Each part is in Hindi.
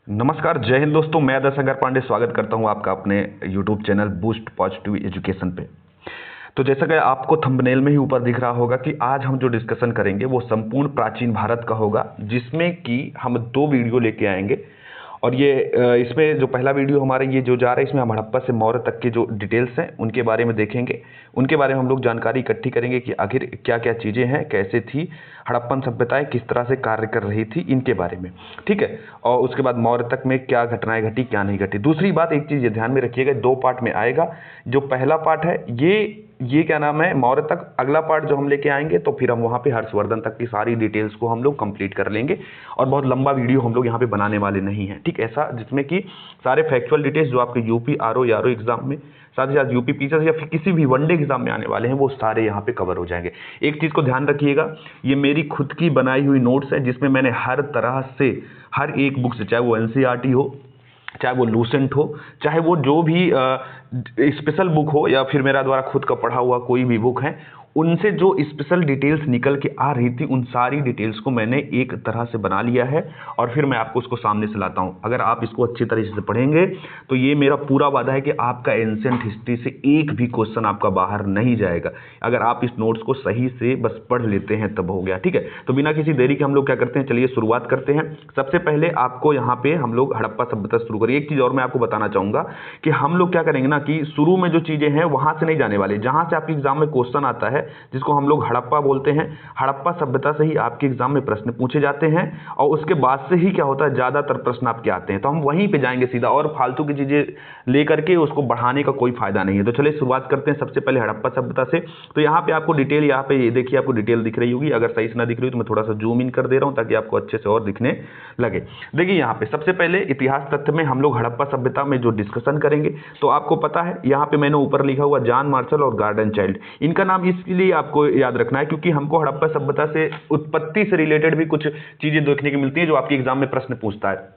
नमस्कार, जय हिंद दोस्तों। मैं दशरथ पांडे स्वागत करता हूं आपका अपने YouTube channel boost positive education पे। तो जैसा कि आपको थंबनेल में ही ऊपर दिख रहा होगा कि आज हम जो डिस्कशन करेंगे वो संपूर्ण प्राचीन भारत का होगा, जिसमें कि हम 2 वीडियो लेके आएंगे। और ये इसमें जो पहला वीडियो हमारा ये जो जा रहा है, इसमें हम हड़प्पा से मौर्य तक के जो डिटेल्स हैं उनके बारे में देखेंगे। उनके बारे में हम लोग जानकारी इकट्ठी करेंगे कि आखिर क्या क्या चीज़ें हैं, कैसे थी हड़प्पन सभ्यताएं, किस तरह से कार्य कर रही थी, इनके बारे में। ठीक है। और उसके बाद मौर्य तक में क्या घटनाएं घटी, क्या नहीं घटी। दूसरी बात, एक चीज़ ये ध्यान में रखिएगा, 2 पार्ट में आएगा। जो पहला पार्ट है ये क्या नाम है, मौर्य तक। अगला पार्ट जो हम लेके आएंगे तो फिर हम वहाँ पे हर्षवर्धन तक की सारी डिटेल्स को हम लोग कंप्लीट कर लेंगे। और बहुत लंबा वीडियो हम लोग यहाँ पे बनाने वाले नहीं हैं, ठीक। ऐसा जिसमें कि सारे फैक्चुअल डिटेल्स जो आपके यूपी आरओ यारो एग्जाम में, साथ ही साथ यूपी पीसीएस या फिर किसी भी वनडे एग्जाम में आने वाले हैं, वो सारे यहाँ पे कवर हो जाएंगे। एक चीज़ को ध्यान रखिएगा, ये मेरी खुद की बनाई हुई नोट्स है, जिसमें मैंने हर तरह से हर एक बुक से, चाहे वो एनसीईआरटी हो, चाहे वो लूसेंट हो, चाहे वो जो भी स्पेशल बुक हो, या फिर मेरा द्वारा खुद का पढ़ा हुआ कोई भी बुक है, उनसे जो स्पेशल डिटेल्स निकल के आ रही थी, उन सारी डिटेल्स को मैंने एक तरह से बना लिया है और फिर मैं आपको उसको सामने से लाता हूँ। अगर आप इसको अच्छी तरीके से पढ़ेंगे तो ये मेरा पूरा वादा है कि आपका एंशिएंट हिस्ट्री से एक भी क्वेश्चन आपका बाहर नहीं जाएगा। अगर आप इस नोट्स को सही से बस पढ़ लेते हैं तब हो गया, ठीक है। तो बिना किसी देरी के हम लोग क्या करते हैं, चलिए शुरुआत करते हैं। सबसे पहले आपको यहाँ पे हम लोग हड़प्पा सभ्यता शुरू करिए। एक चीज़ और मैं आपको बताना चाहूँगा कि हम लोग क्या करेंगे ना, कि शुरू में जो चीज़ें हैं वहाँ से नहीं जाने वाले। जहाँ से आपके एग्जाम में क्वेश्चन आता है, जिसको हम लोग हड़प्पा बोलते हैं, हड़प्पा सभ्यता से ही आपके एग्जाम में प्रश्न पूछे जाते हैं। और उसके बाद से ही क्या होता है, ज़्यादातर प्रश्न आपके आते हैं। तो हम वहीं पे जाएंगे सीधा, और फालतू की चीज़ें लेकर के उसको बढ़ाने का कोई फायदा नहीं है। तो चलिए शुरुआत करते हैं सबसे पहले हड़प्पा सभ्यता से। तो यहाँ पे आपको डिटेल, यहाँ पे ये देखिए आपको डिटेल दिख रही होगी। अगर सही से ना दिख रही हो तो मैं थोड़ा सा जूम इन कर दे रहा हूँ ताकि आपको अच्छे से और दिखने लगे। देखिए यहाँ पे सबसे पहले इतिहास तथ्य में हम लोग हड़प्पा सभ्यता में जो डिस्कशन करेंगे, तो आपको पता है यहाँ पे मैंने ऊपर लिखा हुआ जॉन मार्शल और गॉर्डन चाइल्ड। इनका नाम इसलिए आपको याद रखना है क्योंकि हमको हड़प्पा सभ्यता से उत्पत्ति से रिलेटेड भी कुछ चीजें देखने को मिलती है जो आपके एग्जाम में प्रश्न पूछता है।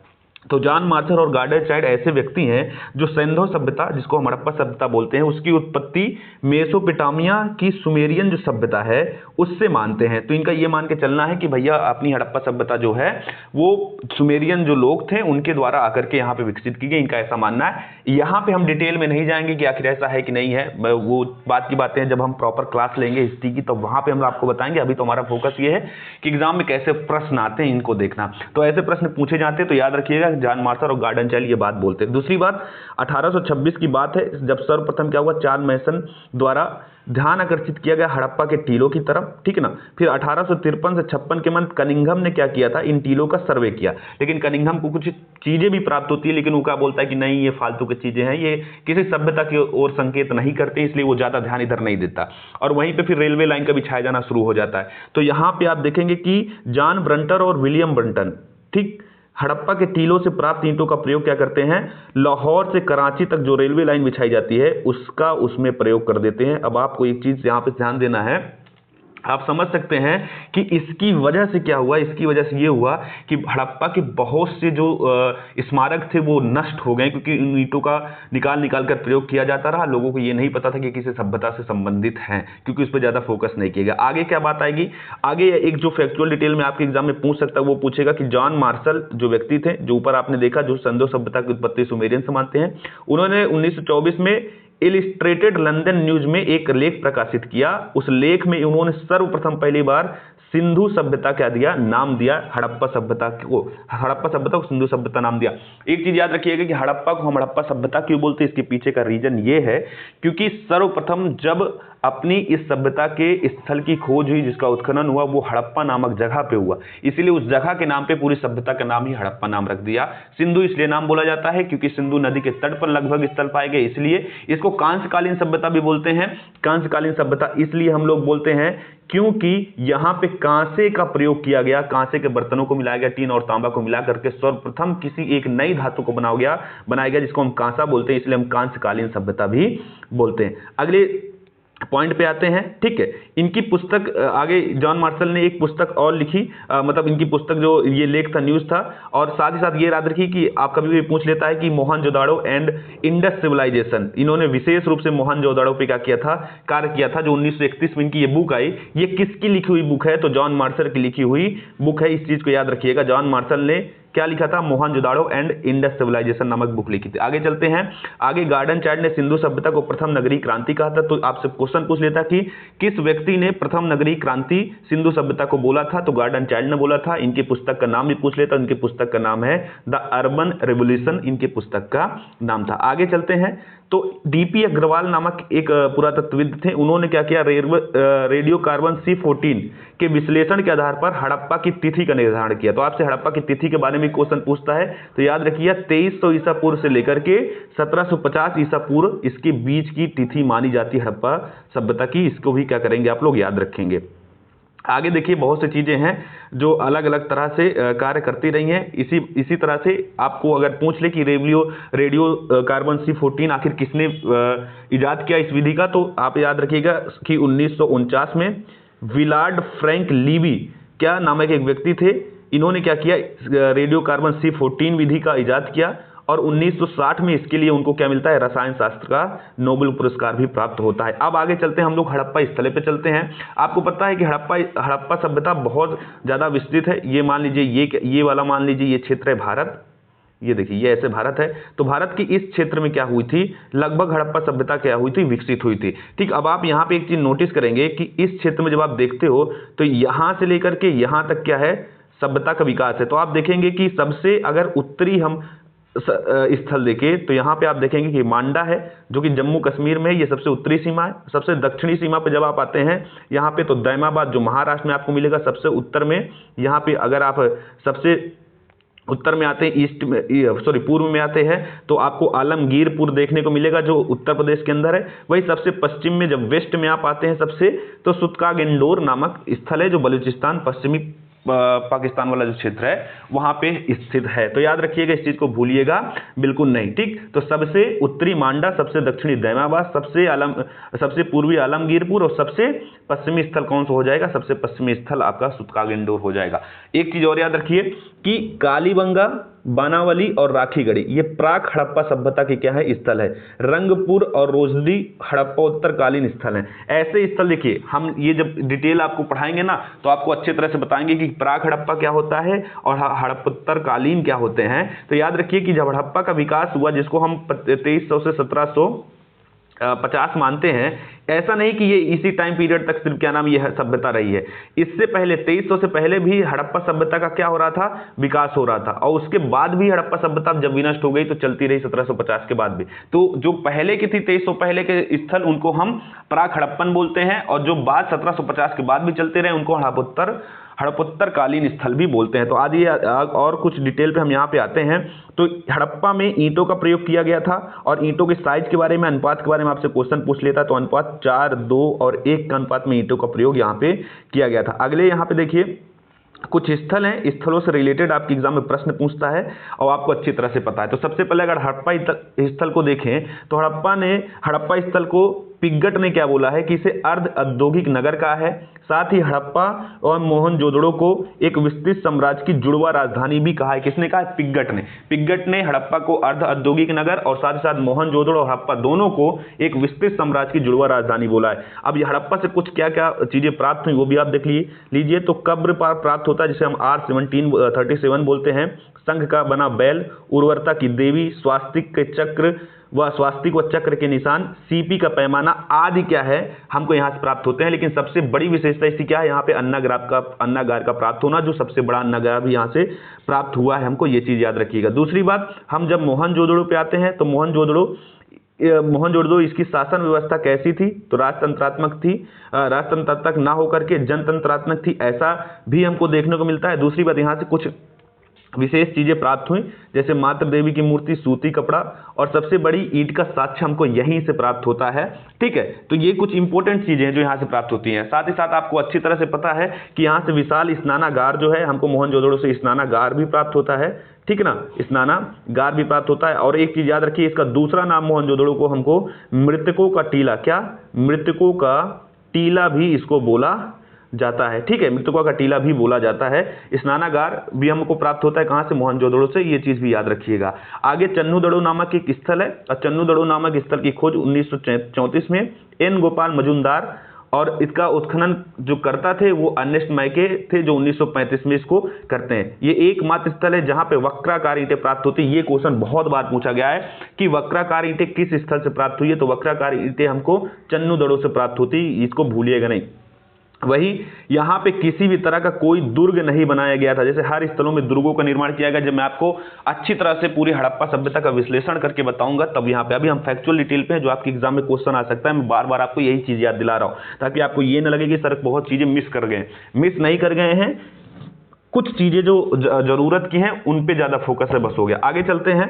तो जॉन मार्शल और गॉर्डन चाइल्ड ऐसे व्यक्ति हैं जो सिंधु सभ्यता, जिसको हम हड़प्पा सभ्यता बोलते हैं, उसकी उत्पत्ति मेसोपोटामिया की सुमेरियन जो सभ्यता है उससे मानते हैं। तो इनका ये मान के चलना है कि भैया अपनी हड़प्पा सभ्यता जो है वो सुमेरियन जो लोग थे उनके द्वारा आकर के यहाँ पे विकसित की गई, इनका ऐसा मानना है। यहाँ पे हम डिटेल में नहीं जाएंगे कि आखिर ऐसा है कि नहीं है, वो बात की बातें हैं जब हम प्रॉपर क्लास लेंगे हिस्ट्री की, तो वहां पे हम आपको बताएंगे। अभी तो हमारा फोकस ये है कि एग्जाम में कैसे प्रश्न आते हैं, इनको देखना। तो ऐसे प्रश्न पूछे जाते हैं तो याद रखिएगा, जॉन मार्शल और गॉर्डन चाइल्ड ये बात बोलते हैं। दूसरी बात 1826 की बात है, जब सर्वप्रथम क्या हुआ, चार्ल्स मैसन द्वारा ध्यान आकर्षित किया गया हड़प्पा के टीलों की तरफ, ठीक है ना। फिर 1853 से 56 के मंथ कनिंघम ने क्या किया था, इन टीलों का सर्वे किया। लेकिन कनिंघम को कुछ चीजें भी प्राप्त होती है, लेकिन वो क्या बोलता है कि नहीं ये फालतू की चीजें हैं, ये किसी सभ्यता की ओर संकेत नहीं करते, इसलिए वो ज्यादा ध्यान इधर नहीं देता। और वहीं पे फिर रेलवे लाइन का बिछाया जाना शुरू हो जाता है। तो यहाँ पे आप देखेंगे कि जॉन ब्रंटर और विलियम ब्रंटन, ठीक, हड़प्पा के टीलों से प्राप्त ईंटों का प्रयोग क्या करते हैं, लाहौर से कराची तक जो रेलवे लाइन बिछाई जाती है उसका उसमें प्रयोग कर देते हैं। अब आपको एक चीज यहाँ पे ध्यान देना है, आप समझ सकते हैं कि इसकी वजह से क्या हुआ। इसकी वजह से ये हुआ कि हड़प्पा के बहुत से जो स्मारक थे वो नष्ट हो गए, क्योंकि इन ईंटों का निकाल कर प्रयोग किया जाता रहा। लोगों को ये नहीं पता था कि किसी सभ्यता से संबंधित हैं, क्योंकि उस पर ज्यादा फोकस नहीं किया गया। आगे क्या बात आएगी, आगे एक जो फैक्चुअल डिटेल में आपके एग्जाम में पूछ सकता है, वो पूछेगा कि जॉन मार्शल जो व्यक्ति थे, जो ऊपर आपने देखा, जो सिंधु सभ्यता की उत्पत्ति सुमेरियन से मानते हैं, उन्होंने 1924 में इलिस्ट्रेटेड लंदन न्यूज में एक लेख प्रकाशित किया। उस लेख में उन्होंने सर्वप्रथम पहली बार सिंधु सभ्यता क्या दिया, नाम दिया हड़प्पा सभ्यता को। हड़प्पा सभ्यता को सिंधु सभ्यता नाम दिया। एक चीज याद रखिएगा कि हड़प्पा को हम हड़प्पा सभ्यता क्यों बोलते हैं, इसके पीछे का रीजन ये है क्योंकि सर्वप्रथम जब अपनी इस सभ्यता के स्थल की खोज हुई, जिसका उत्खनन हुआ, वो हड़प्पा नामक जगह पे हुआ। इसीलिए उस जगह के नाम पे पूरी सभ्यता का नाम ही हड़प्पा नाम रख दिया। सिंधु इसलिए नाम बोला जाता है क्योंकि सिंधु नदी के तट पर लगभग स्थल पाए गए, इसलिए इसको कांस्यकालीन सभ्यता भी बोलते हैं। कांस्यकालीन सभ्यता इसलिए हम लोग बोलते हैं क्योंकि यहां पे कांसे का प्रयोग किया गया, कांसे के बर्तनों को मिलाया गया, टीन और तांबा को मिला करके सर्वप्रथम किसी एक नई धातु को बनाया गया जिसको हम कांसा बोलते हैं, इसलिए हम कांस्यकालीन सभ्यता भी बोलते हैं। अगले पॉइंट पे आते हैं, ठीक है। इनकी पुस्तक आगे जॉन मार्शल ने एक पुस्तक और लिखी, मतलब इनकी पुस्तक जो ये लेख था, न्यूज था। और साथ ही साथ ये याद रखिए कि आप कभी भी पूछ लेता है कि मोहनजोदाड़ो एंड इंडस सिविलाइजेशन, इन्होंने विशेष रूप से मोहनजोदाड़ो पे क्या किया था, कार्य किया था। जो 1931 में इनकी ये बुक आई, ये किसकी लिखी हुई बुक है, तो जॉन मार्शल की लिखी हुई बुक है। इस चीज को याद रखिएगा, जॉन मार्शल ने क्या लिखा था, मोहनजोदाड़ो एंड इंडस सिविलाइजेशन नामक बुक लिखी थी। आगे चलते हैं, आगे गार्डन चार्ट ने सिंधु सभ्यता को प्रथम नगरीय क्रांति कहा था। तो आपसे क्वेश्चन पूछ लेता कि किस व्यक्ति ने प्रथम नगरीय क्रांति सिंधु सभ्यता को बोला था, तो गार्डन चार्ट ने बोला था। इनकी पुस्तक का नाम भी पूछ लेता, इनकी पुस्तक का नाम है द अर्बन रेवोल्यूशन, इनकी पुस्तक का नाम था। आगे चलते हैं, तो डीपी अग्रवाल नामक एक पुरातत्वविद थे, उन्होंने क्या किया, रेडियो कार्बन C14 के विश्लेषण के आधार पर हड़प्पा की तिथि का निर्धारण किया। तो आपसे हड़प्पा की तिथि के बारे में क्वेश्चन पूछता है, तो याद रखिए 2300 ईसा पूर्व से लेकर के 1750 ईसा पूर्व इसके बीच की तिथि मानी जाती है हड़प्पा सभ्यता की। इसको भी क्या करेंगे आप लोग, याद रखेंगे। आगे देखिए, बहुत सी चीजें हैं जो अलग अलग तरह से कार्य करती रही हैं। इसी तरह से आपको अगर पूछ ले कि रेडियो कार्बन C14 आखिर किसने इजाद किया इस विधि का, तो आप याद रखिएगा कि 1949 में विलार्ड फ्रैंक लीवी क्या नामक एक व्यक्ति थे, इन्होंने क्या किया, रेडियो कार्बन C14 विधि का इजाद किया। और 1960 में इसके लिए उनको क्या मिलता है, रसायन शास्त्र का नोबेल पुरस्कार भी प्राप्त होता है। अब आगे चलते हैं, हम लोग हड़प्पा स्थल पे चलते हैं। आपको पता है कि हड़प्पा सभ्यता बहुत ज्यादा विस्तृत है। ये मान लीजिए, ये वाला मान लीजिए, ये क्षेत्र है भारत, ये देखिए ये ऐसे भारत है। तो भारत की इस क्षेत्र में क्या हुई थी, लगभग हड़प्पा सभ्यता क्या हुई थी, विकसित हुई थी। ठीक, अब आप यहाँ पे एक चीज नोटिस करेंगे कि इस क्षेत्र में जब आप देखते हो तो यहां से लेकर के यहां तक क्या है, सभ्यता का विकास है। तो आप देखेंगे कि सबसे अगर उत्तरी हम स्थल देखें तो यहाँ पे आप देखेंगे कि मांडा है जो कि जम्मू कश्मीर में है, ये सबसे उत्तरी सीमा है। सबसे दक्षिणी सीमा पे जब आप आते हैं यहाँ पे, तो दैमाबाद जो महाराष्ट्र में आपको मिलेगा सबसे उत्तर में। यहाँ पे अगर आप सबसे उत्तर में आते हैं, पूर्व में आते हैं, तो आपको आलमगीरपुर देखने को मिलेगा जो उत्तर प्रदेश के अंदर है। वही सबसे पश्चिम में जब वेस्ट में आप आते हैं सबसे, तो सुतकागिंडोर नामक स्थल है जो बलूचिस्तान पश्चिमी पाकिस्तान वाला जो क्षेत्र है वहां पे स्थित है। तो याद रखिएगा, इस चीज को भूलिएगा बिल्कुल नहीं। ठीक, तो सबसे उत्तरी मांडा, सबसे दक्षिणी दैमाबाद, सबसे पूर्वी आलमगीरपुर और सबसे पश्चिमी स्थल कौन सा हो जाएगा, सबसे पश्चिमी स्थल आपका सुतकागिंडोर हो जाएगा। एक चीज और याद रखिए कि कालीबंगा, बानावली और राखीगढ़ी ये प्राक हड़प्पा सभ्यता के क्या है, स्थल है। रंगपुर और रोजदी हड़प्पोत्तरकालीन स्थल हैं। ऐसे स्थल देखिए, हम ये जब डिटेल आपको पढ़ाएंगे ना तो आपको अच्छी तरह से बताएंगे कि प्राक हड़प्पा क्या होता है और हड़प्पोत्तरकालीन क्या होते हैं। तो याद रखिए कि जब हड़प्पा का विकास हुआ, जिसको हम 2300 से 1750 मानते हैं, ऐसा नहीं कि ये इसी टाइम पीरियड तक सिर्फ क्या नाम ये सभ्यता रही है। इससे पहले 2300 से पहले भी हड़प्पा सभ्यता का क्या हो रहा था, विकास हो रहा था। और उसके बाद भी हड़प्पा सभ्यता जब विनष्ट हो गई तो चलती रही 1750 के बाद भी। तो जो पहले की थी 2300 पहले के स्थल, उनको हम प्राक हड़प्पन बोलते हैं, और जो बाद 1750 के बाद भी चलते रहे उनको हड़प्पोत्तरकालीन स्थल भी बोलते हैं। तो आदि और कुछ डिटेल पे हम यहाँ पे आते हैं। तो हड़प्पा में ईंटों का प्रयोग किया गया था, और ईंटों के साइज के बारे में, अनुपात के बारे में आपसे क्वेश्चन पूछ लेता तो अनुपात 4, 2 और 1 का अनुपात में ईंटों का प्रयोग यहाँ पे किया गया था। अगले यहाँ पे देखिए कुछ स्थल हैं, स्थलों से रिलेटेड आपके एग्जाम में प्रश्न पूछता है और आपको अच्छी तरह से पता है। तो सबसे पहले अगर हड़प्पा स्थल को देखें तो हड़प्पा स्थल को पिग्गट ने क्या बोला है कि इसे अर्ध औद्योगिक नगर कहा है। साथ ही हड़प्पा और मोहनजोदड़ो को एक विस्तृत साम्राज्य की जुड़वा राजधानी भी कहा है। किसने कहा है, पिग्गट ने हड़प्पा को अर्ध औद्योगिक नगर और साथ ही साथ मोहनजोदड़ो और हड़प्पा दोनों को एक विस्तृत साम्राज्य की जुड़वा राजधानी बोला है। अब ये हड़प्पा से कुछ क्या क्या चीजें प्राप्त हुई वो भी आप देख लीजिए। तो कब्र प्राप्त होता है जिसे हम R1737 बोलते हैं, संघ का बना बैल, उर्वरता की देवी, स्वास्तिक व चक्र के निशान, सीपी का पैमाना आदि क्या है हमको यहाँ से प्राप्त होते हैं। लेकिन सबसे बड़ी विशेषता इसकी क्या है, यहाँ पे अन्नागार का प्राप्त होना, जो सबसे बड़ा अन्नागार भी यहाँ से प्राप्त हुआ है हमको, ये चीज याद रखिएगा। दूसरी बात, हम जब मोहनजोदड़ो पे आते हैं तो मोहनजोदड़ो इसकी शासन व्यवस्था कैसी थी, तो राजतंत्रात्मक थी, राजतंत्रात्मक ना होकर के जनतंत्रात्मक थी, ऐसा भी हमको देखने को मिलता है। दूसरी बात, यहाँ से कुछ विशेष चीजें प्राप्त हुई, जैसे मातृ देवी की मूर्ति, सूती कपड़ा, और सबसे बड़ी ईंट का साक्ष्य हमको यहीं से प्राप्त होता है। ठीक है, तो ये कुछ इंपॉर्टेंट चीजें हैं जो यहाँ से प्राप्त होती हैं। साथ ही साथ आपको अच्छी तरह से पता है कि यहाँ से विशाल स्नानागार जो है, हमको मोहनजोदड़ो से स्नानागार भी प्राप्त होता है। ठीक ना, स्नानागार भी प्राप्त होता है। और एक चीज याद रखिए, इसका दूसरा नाम मोहनजोदड़ो को हमको मृतकों का टीला भी इसको बोला जाता है। ठीक है, मृतकों का टीला भी बोला जाता है। स्नानागार भी हमको प्राप्त होता है कहां से, मोहनजोदड़ो से, ये चीज भी याद रखिएगा। आगे चन्नूदड़ो नामक एक स्थल है, और चन्नूदड़ो नामक स्थल की खोज 1934 में एन गोपाल मजुमदार और इसका उत्खनन जो करता थे वो अर्नेस्ट मैके थे, जो 1935 में इसको करते हैं। ये एकमात्र स्थल है जहां पे वक्राकार ईंटें प्राप्त होती है। ये क्वेश्चन बहुत बार पूछा गया है कि वक्राकार ईंटें किस स्थल से प्राप्त हुई है, तो वक्राकार ईंटें हमको चन्नू दड़ों से प्राप्त होती, इसको भूलिएगा नहीं। वही यहाँ पे किसी भी तरह का कोई दुर्ग नहीं बनाया गया था। जैसे हर स्थलों में दुर्गों का निर्माण किया गया। जब मैं आपको अच्छी तरह से पूरी हड़प्पा सभ्यता का विश्लेषण करके बताऊंगा तब यहाँ पे, अभी हम फैक्चुअल डिटेल पे हैं, जो आपके एग्जाम में क्वेश्चन आ सकता है। मैं बार बार आपको यही चीज याद दिला रहा हूँ ताकि आपको ये न लगे कि सर बहुत चीजें मिस कर गए। मिस नहीं कर गए हैं, कुछ चीजें जो जरूरत की हैं उन पे ज्यादा फोकस है, बस हो गया। आगे चलते हैं।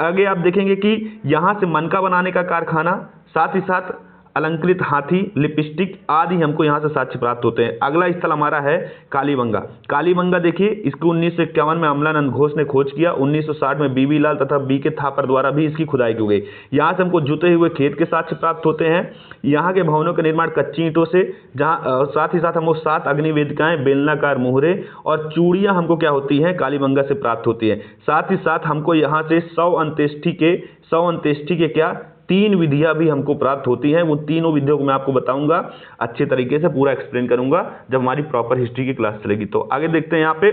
आगे आप देखेंगे कि यहां से मनका बनाने का कारखाना, साथ ही साथ अलंकृत हाथी, लिपस्टिक आदि हमको यहाँ से साक्ष्य प्राप्त होते हैं। अगला स्थल हमारा है कालीबंगा। कालीबंगा देखिए, इसको 1951 में अमलानंद घोष ने खोज किया। 1960 में बीबी लाल तथा बी के थापर द्वारा भी इसकी खुदाई की गई। यहाँ से हमको जुते हुए खेत के साक्ष्य प्राप्त होते हैं। यहाँ के भवनों का निर्माण कच्ची ईंटों से, जहाँ साथ ही साथ हमको 7 अग्निवेदिकाएं, बेलनाकार मोहरे और चूड़ियाँ हमको क्या होती हैं, कालीबंगा से प्राप्त होती है। साथ ही साथ हमको यहाँ से 100 अंत्येष्टि के क्या 3 विधियां भी हमको प्राप्त होती हैं। वो तीनों विधियों को मैं आपको बताऊंगा, अच्छे तरीके से पूरा एक्सप्लेन करूंगा जब हमारी प्रॉपर हिस्ट्री की क्लास चलेगी। तो आगे देखते हैं। यहाँ पे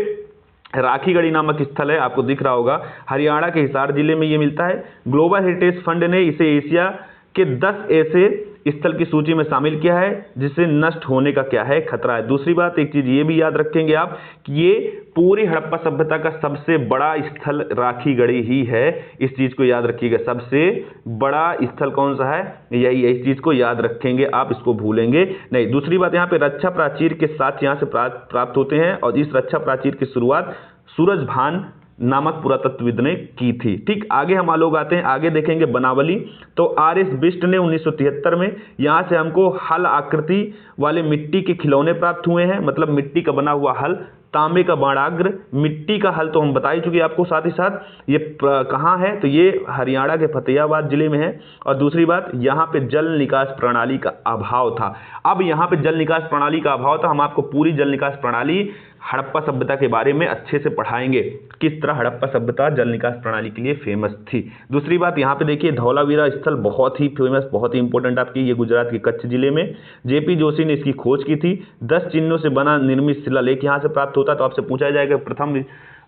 राखीगढ़ी नामक स्थल है, आपको दिख रहा होगा, हरियाणा के हिसार जिले में ये मिलता है। ग्लोबल हेरिटेज फंड ने इसे एशिया के 10 ऐसे स्थल की सूची में शामिल किया है जिससे नष्ट होने का क्या है, खतरा है। दूसरी बात, एक चीज ये भी याद रखेंगे आप कि ये पूरी हड़प्पा सभ्यता का सबसे बड़ा स्थल राखीगढ़ी ही है। इस चीज को याद रखिएगा, सबसे बड़ा स्थल कौन सा है, यही है। इस चीज को याद रखेंगे आप, इसको भूलेंगे नहीं। दूसरी बात, यहाँ पे रक्षा प्राचीर के साथ यहाँ से प्राप्त होते हैं और इस रक्षा प्राचीर की शुरुआत सूरजभान नामक पुरातत्वविद ने की थी। ठीक, आगे हम लोग आते हैं। आगे देखेंगे बनावली। तो आर.एस. बिष्ट ने 1973 में यहाँ से हमको हल आकृति वाले मिट्टी के खिलौने प्राप्त हुए हैं, मतलब मिट्टी का बना हुआ हल, तांबे का बाणाग्र, मिट्टी का हल तो हम बता ही चुके आपको। साथ ही साथ ये कहाँ है, तो ये हरियाणा के फतेहाबाद जिले में है। और दूसरी बात, यहाँ पे जल निकास प्रणाली का अभाव था। अब यहाँ पे जल निकास प्रणाली का अभाव था, हम आपको पूरी जल निकास प्रणाली हड़प्पा सभ्यता के बारे में अच्छे से पढ़ाएंगे, किस तरह हड़प्पा सभ्यता जल निकास प्रणाली के लिए फेमस थी। दूसरी बात, यहाँ पे देखिए धौलावीरा स्थल बहुत ही फेमस, बहुत ही इंपॉर्टेंट आपकी, ये गुजरात के कच्छ जिले में जेपी जोशी ने इसकी खोज की थी। 10 चिन्हों से बना निर्मित शिलालेख यहाँ से प्राप्त होता है। तो आपसे पूछा जाएगा प्रथम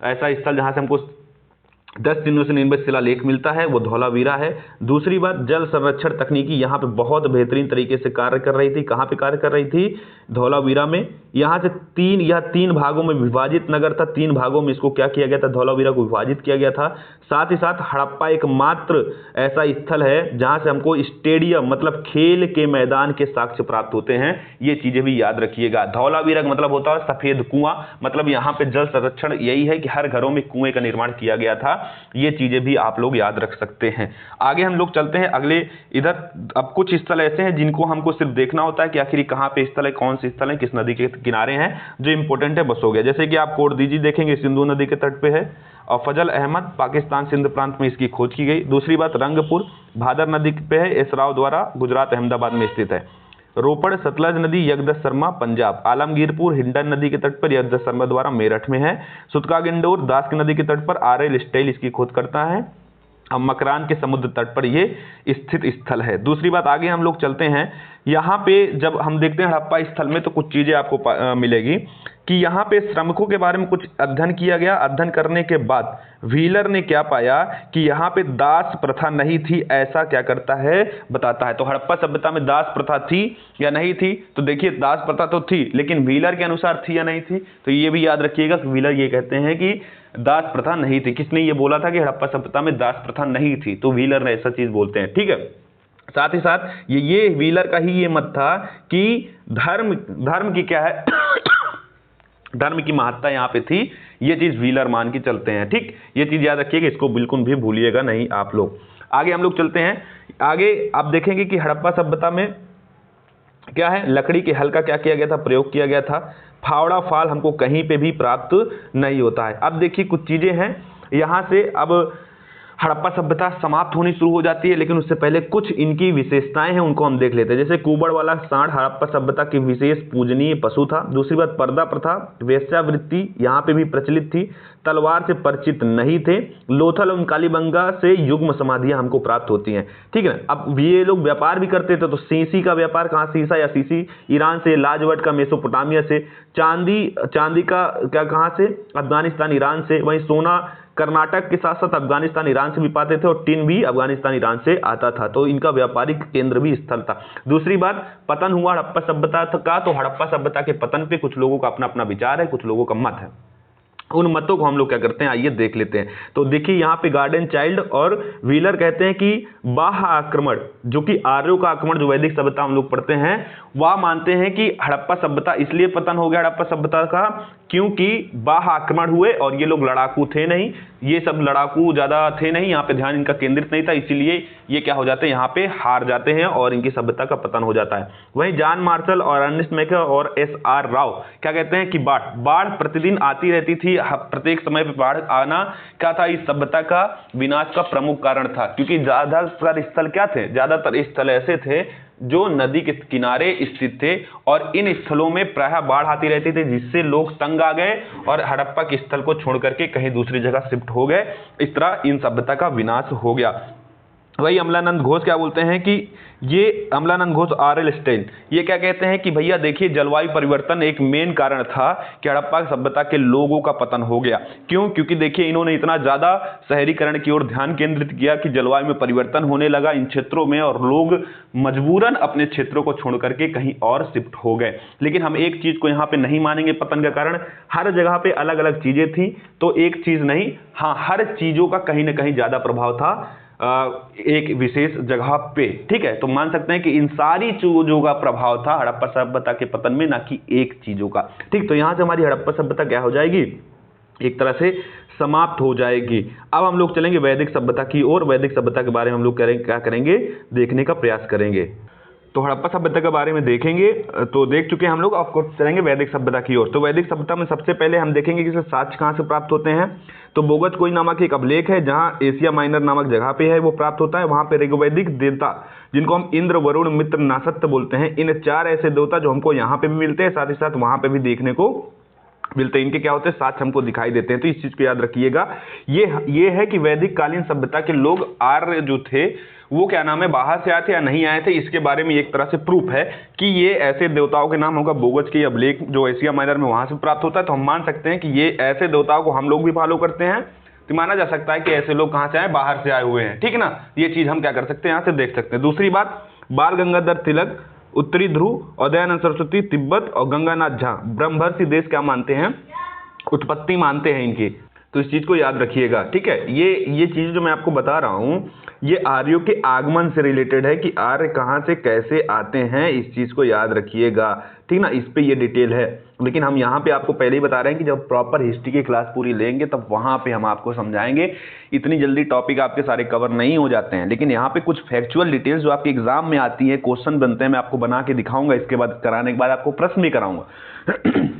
ऐसा स्थल जहाँ से हमको 10 चिन्हों से निर्मित शिलालेख मिलता है, वो धौलावीरा है। दूसरी बात, जल संरक्षण तकनीकी यहाँ पे बहुत बेहतरीन तरीके से कार्य कर रही थी। कहाँ पे कार्य कर रही थी, धौलावीरा में। यहाँ से 3 भागों में विभाजित नगर था, 3 भागों में इसको क्या किया गया था, धौलावीरा को विभाजित किया गया था। साथ ही साथ हड़प्पा एकमात्र ऐसा स्थल है जहाँ से हमको स्टेडियम मतलब खेल के मैदान के साक्ष्य प्राप्त होते हैं। ये चीजें भी याद रखिएगा। धौलावीरा का मतलब होता है सफेद कुआं, मतलब यहाँ पे जल संरक्षण यही है कि हर घरों में कुएं का निर्माण किया गया था। ये चीजें भी आप लोग याद रख सकते हैं। आगे हम लोग चलते हैं अगले इधर। अब कुछ स्थल ऐसे हैं जिनको हमको सिर्फ देखना होता है कि आखिर कहाँ पे स्थल है, कौन से स्थल है, किस नदी के किनारे हैं, जो इंपॉर्टेंट है, बस हो गया। जैसे कि आप कोट दीजिए, देखेंगे सिंधु नदी के तट पे है और फजल अहमद पाकिस्तान सिंध प्रांत में इसकी खोज की गई। दूसरी बात, रंगपुर भादर नदी पे है, एसराव द्वारा गुजरात अहमदाबाद में स्थित है। रोपड़ सतलज नदी यगदस शर्मा पंजाब। आलमगीरपुर हिंडन नदी के तट पर यगदस शर्मा द्वारा मेरठ में है। सुतकागिंडोर दास की नदी के तट पर आर.एल. स्टाइल इसकी खोज करता है। अब मकरान के समुद्र तट पर ये स्थित स्थल है। दूसरी बात, आगे हम लोग चलते हैं। यहाँ पे जब हम देखते हैं हड़प्पा स्थल में तो कुछ चीजें आपको मिलेगी कि यहाँ पे श्रमिकों के बारे में कुछ अध्ययन किया गया। अध्ययन करने के बाद व्हीलर ने क्या पाया कि यहाँ पे दास प्रथा नहीं थी, ऐसा क्या करता है, बताता है। तो हड़प्पा सभ्यता में दास प्रथा थी या नहीं थी, तो देखिए दास प्रथा तो थी, लेकिन व्हीलर के अनुसार थी या नहीं थी, तो ये भी याद रखिएगा कि व्हीलर ये कहते हैं कि दास प्रथा नहीं थी। किसने ये बोला था कि हड़प्पा सभ्यता में दास प्रथा नहीं थी, तो व्हीलर ने ऐसा चीज बोलते हैं। ठीक है, साथ ही साथ ये व्हीलर का ही ये मत था कि धर्म की क्या है धर्म की महत्ता यहाँ पे थी, ये चीज व्हीलर मान के चलते हैं। ठीक, ये चीज याद रखिएगा, इसको बिल्कुल भी भूलिएगा नहीं आप लोग। आगे हम लोग चलते हैं। आगे आप देखेंगे कि हड़प्पा सभ्यता में क्या है, लकड़ी के हल का क्या किया गया था, प्रयोग किया गया था। फावड़ा फाल हमको कहीं पे भी प्राप्त नहीं होता है। अब देखिए कुछ चीजें हैं यहाँ से। अब हड़प्पा सभ्यता समाप्त होनी शुरू हो जाती है, लेकिन उससे पहले कुछ इनकी विशेषताएं हैं, उनको हम देख लेते हैं। जैसे कुबड़ वाला सांड हड़प्पा सभ्यता की विशेष पूजनीय पशु था। दूसरी बात, पर्दा प्रथा, वेश्यावृत्ति यहाँ पे भी प्रचलित थी। तलवार से परिचित नहीं थे। लोथल और कालीबंगा से युग्म समाधियां हमको प्राप्त होती हैं, ठीक है। अब ये लोग व्यापार भी करते थे, तो सीसी का व्यापार कहाँ, सीसा या सीसी ईरान से, लाजवट का मेसोपोटामिया से, चांदी का क्या कहाँ से, अफगानिस्तान ईरान से। वहीं सोना कर्नाटक के साथ साथ अफगानिस्तान ईरान से भी पाते थे, और टिन भी अफगानिस्तान ईरान से आता था, तो इनका व्यापारिक केंद्र भी स्थल था। दूसरी बात, पतन हुआ हड़प्पा सभ्यता का, तो हड़प्पा सभ्यता के पतन पे कुछ लोगों का अपना अपना विचार है, कुछ लोगों का मत है। उन मतों को हम लोग क्या करते हैं, आइए देख लेते हैं। तो देखिए यहाँ पे गार्डन चाइल्ड और व्हीलर कहते हैं कि बाह्य आक्रमण, जो कि आर्यों का आक्रमण, जो वैदिक सभ्यता हम लोग पढ़ते हैं, वह मानते हैं कि हड़प्पा सभ्यता इसलिए पतन हो गया हड़प्पा सभ्यता का क्योंकि बाह्य आक्रमण हुए, और ये लोग लड़ाकू थे नहीं, ये सब लड़ाकू ज्यादा थे नहीं, यहाँ पे ध्यान इनका केंद्रित नहीं था, इसीलिए ये क्या हो जाते हैं, यहाँ पे हार जाते हैं और इनकी सभ्यता का पतन हो जाता है। वहीं जॉन मार्शल और अर्नेस्ट मैकके और SR राव क्या कहते हैं कि बाढ़ प्रतिदिन आती रहती थी, प्रत्येक समय पे बाढ़ आना क्या था, इस सभ्यता का विनाश का प्रमुख कारण था। क्योंकि ज्यादातर स्थल क्या थे, ज्यादातर स्थल ऐसे थे जो नदी के किनारे स्थित थे, और इन स्थलों में प्रायः बाढ़ आती रहती थी, जिससे लोग तंग आ गए और हड़प्पा के स्थल को छोड़ करके कहीं दूसरी जगह शिफ्ट हो गए। इस तरह इन सभ्यता का विनाश हो गया। वही अमलानंद घोष क्या बोलते हैं कि ये अमलानंद घोष R.L. स्टेन ये क्या कहते हैं कि भैया देखिए, जलवायु परिवर्तन एक मेन कारण था कि हड़प्पा सभ्यता के लोगों का पतन हो गया। क्यों? क्योंकि देखिए इन्होंने इतना ज्यादा शहरीकरण की ओर ध्यान केंद्रित किया कि जलवायु में परिवर्तन होने लगा इन क्षेत्रों में, और लोग मजबूरन अपने क्षेत्रों को छोड़ करके कहीं और शिफ्ट हो गए। लेकिन हम एक चीज को यहाँ पे नहीं मानेंगे पतन का कारण, हर जगह पे अलग अलग चीजें थी, तो एक चीज नहीं, हाँ हर चीजों का कहीं ना कहीं ज्यादा प्रभाव था एक विशेष जगह पे, ठीक है। तो मान सकते हैं कि इन सारी चीजों का प्रभाव था हड़प्पा सभ्यता के पतन में, ना कि एक चीजों का, ठीक। तो यहां से हमारी हड़प्पा सभ्यता क्या हो जाएगी, एक तरह से समाप्त हो जाएगी। अब हम लोग चलेंगे वैदिक सभ्यता की ओर। वैदिक सभ्यता के बारे में हम लोग क्या करेंगे, देखने का प्रयास करेंगे। तो हड़प्पा सभ्यता के बारे में देखेंगे, तो देख चुके हैं हम लोग, आपको चलेंगे वैदिक सभ्यता की ओर। तो वैदिक सभ्यता में सबसे पहले हम देखेंगे कि इसके साक्ष्य कहाँ से प्राप्त होते हैं। तो बोगज कोई नामक एक अभिलेख है, जहाँ एशिया माइनर नामक जगह पे है, वो प्राप्त होता है। वहां पे ऋग्वैदिक देवता, जिनको हम इंद्र, वरुण, मित्र, नासत्य बोलते हैं, इन 4 ऐसे देवता जो हमको यहाँ पे भी मिलते हैं, साथ ही साथ वहां पे भी देखने को मिलते हैं। इनके क्या होते हैं, साक्ष्य हमको दिखाई देते हैं। तो इस चीज को याद रखिएगा। ये है कि वैदिक कालीन सभ्यता के लोग आर्य जो थे वो क्या नाम है, बाहर से आए थे या नहीं आए थे, इसके बारे में एक तरह से प्रूफ है कि ये ऐसे देवताओं के नाम होगा। बोगज के अभिलेख जो एशिया माइनर में वहां से प्राप्त होता है, तो हम मान सकते हैं कि ये ऐसे देवताओं को हम लोग भी फॉलो करते हैं। तो माना जा सकता है कि ऐसे लोग कहां से आए, बाहर से आए हुए हैं, ठीक है ना। ये चीज हम क्या कर सकते हैं, यहां से देख सकते हैं। दूसरी बात, बाल गंगाधर तिलक उत्तरी ध्रुव और दयानंद सरस्वती तिब्बत और गंगानाथ झा ब्रह्मवर्षी देश क्या मानते हैं, उत्पत्ति मानते हैं इनकी। तो इस चीज को याद रखिएगा, ठीक है। ये चीज जो मैं आपको बता रहा हूं, ये आर्यों के आगमन से रिलेटेड है कि आर्य कहां से कैसे आते हैं, इस चीज को याद रखिएगा, ठीक ना। इस पे ये डिटेल है, लेकिन हम यहाँ पे आपको पहले ही बता रहे हैं कि जब प्रॉपर हिस्ट्री की क्लास पूरी लेंगे तब वहां पे हम आपको समझाएंगे। इतनी जल्दी टॉपिक आपके सारे कवर नहीं हो जाते हैं, लेकिन यहाँ पे कुछ फैक्चुअल डिटेल्स जो आपके एग्जाम में आती है, क्वेश्चन बनते हैं, मैं आपको बना के दिखाऊंगा। इसके बाद कराने के बाद आपको प्रश्न भी कराऊंगा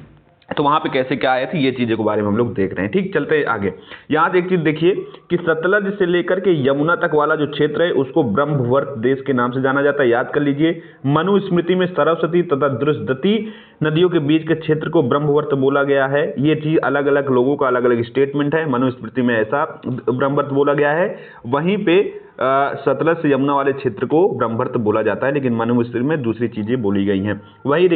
तो वहां पे कैसे क्या आए थे, ये चीजों के बारे में हम लोग देख रहे हैं, ठीक। चलते हैं आगे। यहाँ से एक चीज देखिए कि सतलज से लेकर के यमुना तक वाला जो क्षेत्र है उसको ब्रह्मवर्त देश के नाम से जाना जाता है, याद कर लीजिए। मनुस्मृति में सरस्वती तथा दृष्टि नदियों के बीच के क्षेत्र को ब्रह्मवर्त बोला गया है। ये चीज अलग अलग लोगों का अलग अलग स्टेटमेंट है। मनुस्मृति में ऐसा ब्रह्मवर्त बोला गया है, वहीं पे सतलज से यमुना वाले क्षेत्र को ब्रह्मवर्त बोला जाता है, लेकिन मनुस्मृति में दूसरी चीजें बोली गई हैं। वहीं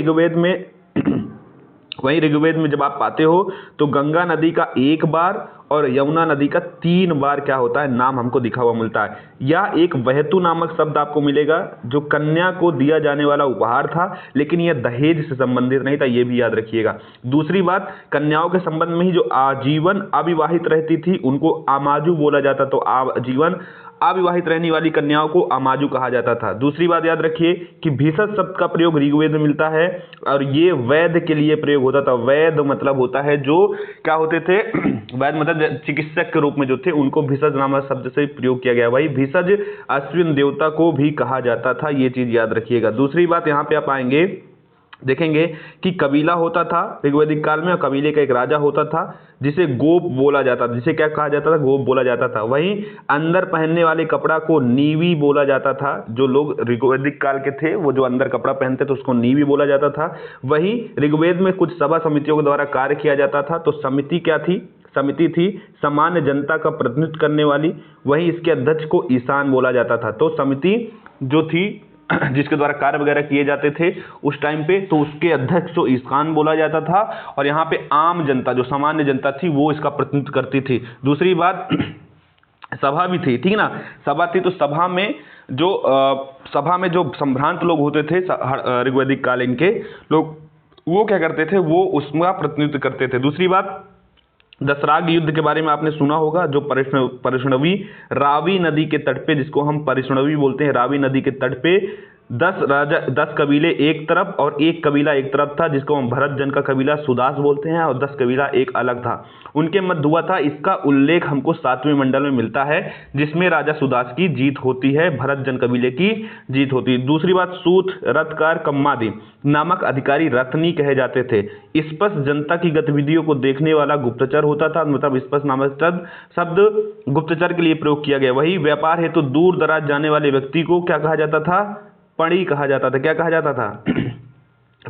ऋग्वेद में जब आप पाते हो तो गंगा नदी का 1 बार और यमुना नदी का 3 बार क्या होता है, नाम हमको दिखा हुआ मिलता है। या एक वहतु नामक शब्द आपको मिलेगा, जो कन्या को दिया जाने वाला उपहार था, लेकिन यह दहेज से संबंधित नहीं था, यह भी याद रखिएगा। दूसरी बात, कन्याओं के संबंध में ही जो आजीवन अविवाहित रहती थी उनको आमाजू बोला जाता, तो आजीवन अविवाहित रहने वाली कन्याओं को अमाजू कहा जाता था। दूसरी बात याद रखिए कि भीषज शब्द का प्रयोग ऋग्वेद में मिलता है, और ये वैद्य के लिए प्रयोग होता था। वैद्य मतलब होता है जो क्या होते थे, वैद्य मतलब चिकित्सक के रूप में जो थे, उनको भीषज नामक शब्द से प्रयोग किया गया। वही भीषज अश्विन देवता को भी कहा जाता था, ये चीज याद रखिएगा। दूसरी बात यहाँ पे आप आएंगे देखेंगे कि कबीला होता था ऋग्वैदिक काल में, और कबीले का एक राजा होता था जिसे गोप बोला जाता था, जिसे क्या कहा जाता था, गोप बोला जाता था। वहीं अंदर पहनने वाले कपड़ा को नीवी बोला जाता था। जो लोग ऋग्वैदिक काल के थे वो जो अंदर कपड़ा पहनते थे उसको नीवी बोला जाता था। वहीं ऋग्वेद में कुछ सभा समितियों के द्वारा कार्य किया जाता था। तो समिति क्या थी, समिति थी सामान्य जनता का प्रतिनिधित्व करने वाली। वहीं इसके अध्यक्ष को ईशान बोला जाता था। तो समिति जो थी जिसके द्वारा कार्य वगैरह किए जाते थे उस टाइम पे, तो उसके अध्यक्ष को ईशान बोला जाता था। और यहाँ पे आम जनता जो सामान्य जनता थी वो इसका प्रतिनिधित्व करती थी। दूसरी बात सभा भी थी, ठीक ना, सभा थी। तो सभा में जो संभ्रांत लोग होते थे ऋग्वैदिक कालीन के लोग, वो क्या करते थे, वो उसका प्रतिनिधित्व करते थे। दूसरी बात, दशराग युद्ध के बारे में आपने सुना होगा, जो परिष्णवी रावी नदी के तट पे, जिसको हम परिष्णवी बोलते हैं, रावी नदी के तट पे 10 कबीले एक तरफ और एक कबीला एक तरफ था, जिसको हम भरत जन का कबीला सुदास बोलते हैं, और 10 कबीला एक अलग था, उनके मध्य हुआ था। इसका उल्लेख हमको 7वें मंडल में मिलता है, जिसमें राजा सुदास की जीत होती है, भरत जन कबीले की जीत होती है। दूसरी बात, सूत, रथकार, कम्मादी नामक अधिकारी रथनी कहे जाते थे। स्पष्ट जनता की गतिविधियों को देखने वाला गुप्तचर होता था, मतलब स्पष्ट नामक शब्द गुप्तचर के लिए प्रयोग किया गया। वही व्यापार हेतु तो दूर दराज जाने वाले व्यक्ति को क्या कहा जाता था, पणी कहा जाता था। क्या कहा जाता था